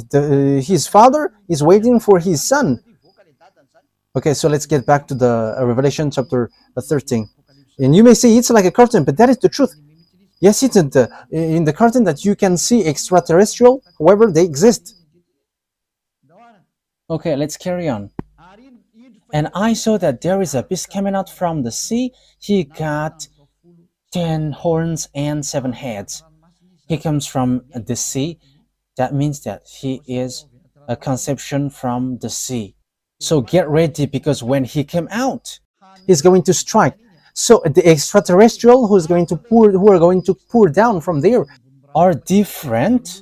his father, is waiting for his son. Okay, so let's get back to the Revelation chapter 13. And you may say it's like a curtain, but that is the truth. Yes, it's in the curtain that you can see extraterrestrial, however they exist. Okay, let's carry on. And I saw that there is a beast coming out from the sea. He got 10 horns and 7 heads. He comes from the sea. That means that he is a conception from the sea. So get ready, because when he came out, he's going to strike. So the extraterrestrial who are going to pour down from there are different.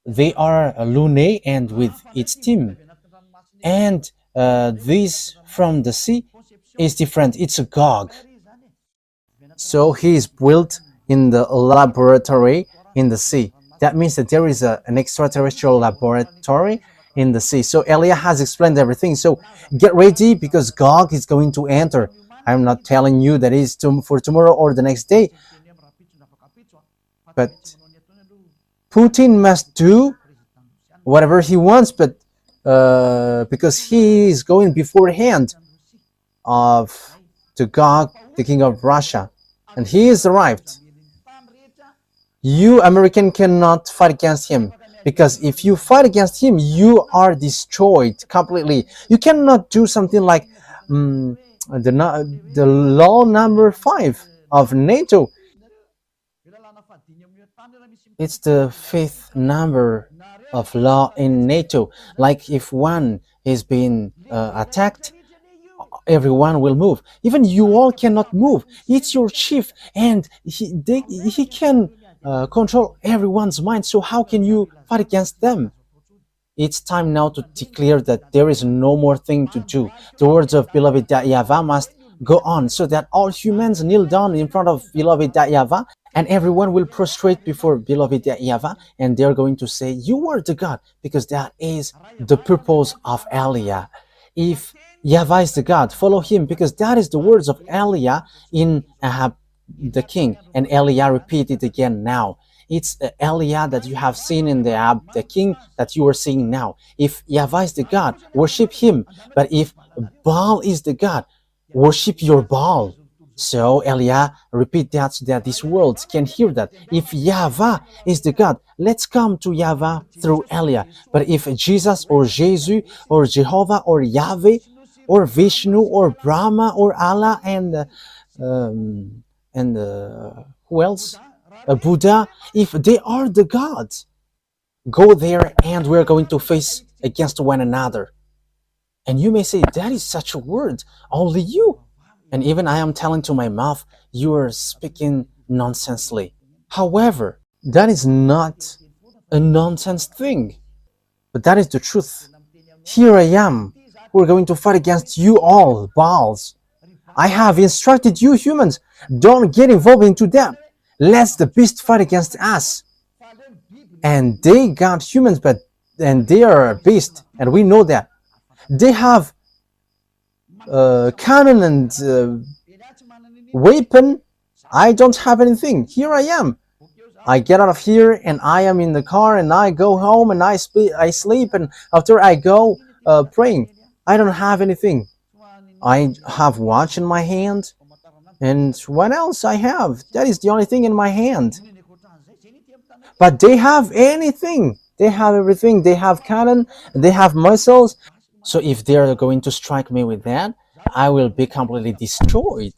They are Lune and with its team. And this from the sea is different. It's a Gog. So he is built in the laboratory in the sea. That means that there is an extraterrestrial laboratory in the sea. So Elia has explained everything. So get ready, because Gog is going to enter. I'm not telling you that it's for tomorrow or the next day. But Putin must do whatever he wants, but because he is going beforehand of the Gog, the king of Russia, and he is arrived. You American cannot fight against him, because if you fight against him, you are destroyed completely. You cannot do something like the law number 5 of NATO. It's the 5th number of law in NATO. Like if one is being attacked, everyone will move. Even you all cannot move. It's your chief, and he can control everyone's mind. So how can you fight against them? It's time now to declare that there is no more thing to do. The words of beloved YAHVAH must go on, so that all humans kneel down in front of beloved YAHVAH, and everyone will prostrate before beloved YAHVAH, and they're going to say, you are the God, because that is the purpose of Elia. If YAHVAH is the God, follow him, because that is the words of Elia in Ahab the king, and Elia repeated again now. It's Elia that you have seen in the Ahab the king that you are seeing now. If YAHVAH is the God, worship him. But if Baal is the God, worship your Baal. So Elia repeat that so that this world can hear that. If YAHVAH is the God, let's come to YAHVAH through Elia. But if Jesus or Jesus or Jehovah or Yahweh or Vishnu or Brahma or Allah um, and who else? Buddha, if they are the gods, go there and we're going to face against one another. And you may say, that is such a word, only you. And even I am telling to my mouth, you are speaking nonsensely. However, that is not a nonsense thing, but that is the truth. Here I am. We're going to fight against you all, Baals. I have instructed you humans, don't get involved into that. Let the beast fight against us. And they got humans, and they are a beast, and we know that. They have cannon and weapon. I don't have anything. Here I am. I get out of here and I am in the car and I go home and I sleep, and after I go praying. I don't have anything. I have watch in my hand, and what else I have? That is the only thing in my hand. But they have anything. They have everything. They have cannon. They have missiles. So if they are going to strike me with that, I will be completely destroyed.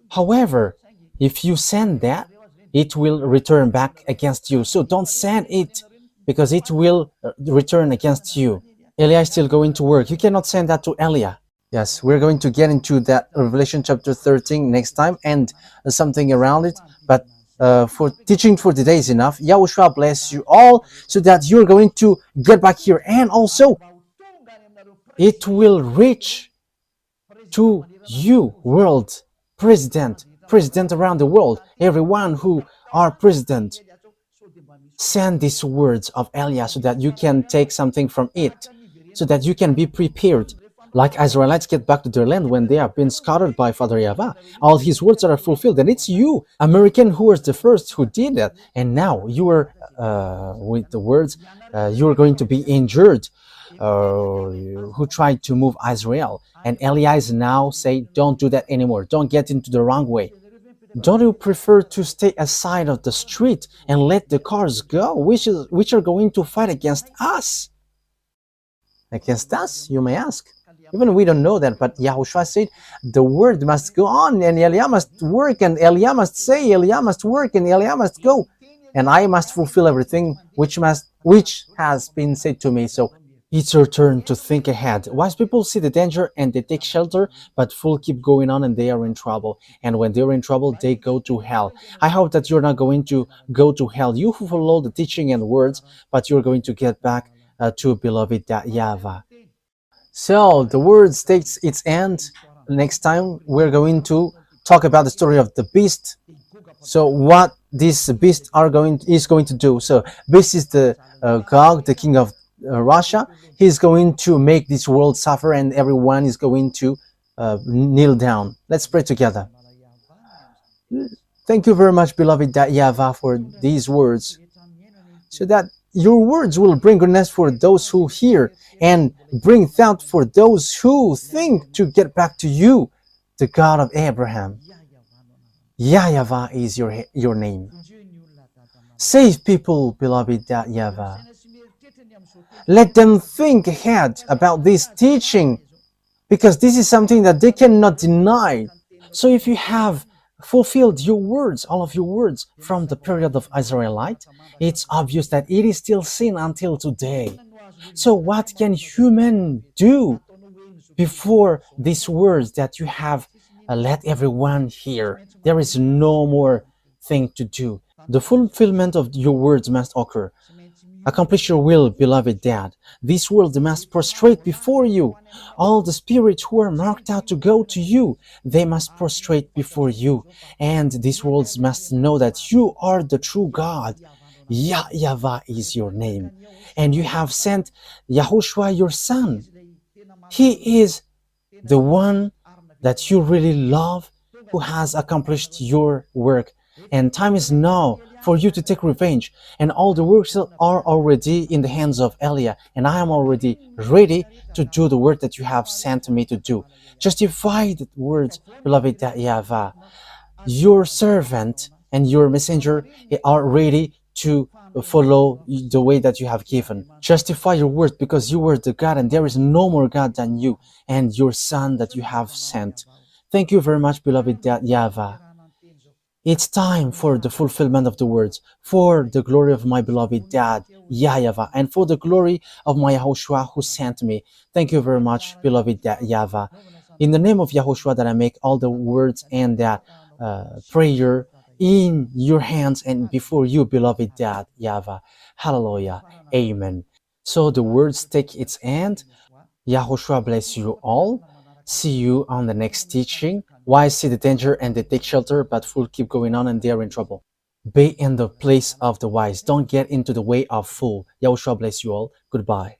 However, if you send that, it will return back against you. So don't send it, because it will return against you. Elia is still going to work. You cannot send that to Elia. Yes, we're going to get into that Revelation chapter 13 next time and something around it. But for teaching for today is enough. Yahushua bless you all so that you're going to get back here. And also, it will reach to you, world president around the world, everyone who are president. Send these words of Elia so that you can take something from it, so that you can be prepared. Like Israelites get back to their land when they have been scattered by Father YAHVAH. All his words are fulfilled. And it's you, American, who was the first who did that. And now you are, with the words, you are going to be injured, who tried to move Israel. And Elia is now saying, don't do that anymore. Don't get into the wrong way. Don't you prefer to stay aside of the street and let the cars go, which are going to fight against us? Against us, you may ask. Even we don't know that, but Yahushua said the word must go on, and Elia must work, and Elia must say, Elia must work, and Elia must go, and I must fulfill everything which has been said to me. So it's your turn to think ahead. Wise people see the danger and they take shelter, but fools keep going on and they are in trouble. And when they're in trouble, they go to hell. I hope that you're not going to go to hell. You who follow the teaching and words, but you're going to get back to beloved YAHVAH. So the word takes its end. Next time we're going to talk about the story of the beast. So what this beast is going to do. So beast is the Gog, the king of Russia. He's going to make this world suffer, and everyone is going to kneel down. Let's pray together. Thank you very much, beloved YAHVAH, for these words, so that your words will bring goodness for those who hear and bring thought for those who think to get back to you, the God of Abraham. YAHVAH is your name. Save people, beloved YAHVAH. Let them think ahead about this teaching, because this is something that they cannot deny. So if you have fulfilled your words, all of your words from the period of Israelite, it's obvious that it is still sin until today. So what can human do before these words that you have let everyone hear? There is no more thing to do. The fulfillment of your words must occur. Accomplish your will, beloved Dad. This world must prostrate before you. All the spirits who are marked out to go to you, they must prostrate before you. And this world must know that you are the true God. YAHVAH is your name. And you have sent YAHOSHUAH, your son. He is the one that you really love, who has accomplished your work And time is now for you to take revenge. And all the works are already in the hands of Elia. And I am already ready to do the work that you have sent me to do. Justify the words, beloved YAHVAH. Your servant and your messenger are ready to follow the way that you have given. Justify your word, because you are the God and there is no more God than you and your Son that you have sent. Thank you very much, beloved YAHVAH. It's time for the fulfillment of the words, for the glory of my beloved Dad, YAHVAH, and for the glory of my YAHOSHUAH who sent me. Thank you very much, beloved YAHVAH. In the name of YAHOSHUAH that I make all the words and that prayer in your hands and before you, beloved Dad, YAHVAH. Hallelujah. Amen. So the words take its end. YAHOSHUAH bless you all. See you on the next teaching. Wise see the danger and they take shelter, but fools keep going on and they are in trouble. Be in the place of the wise. Don't get into the way of fool. YAHOSHUAH bless you all. Goodbye.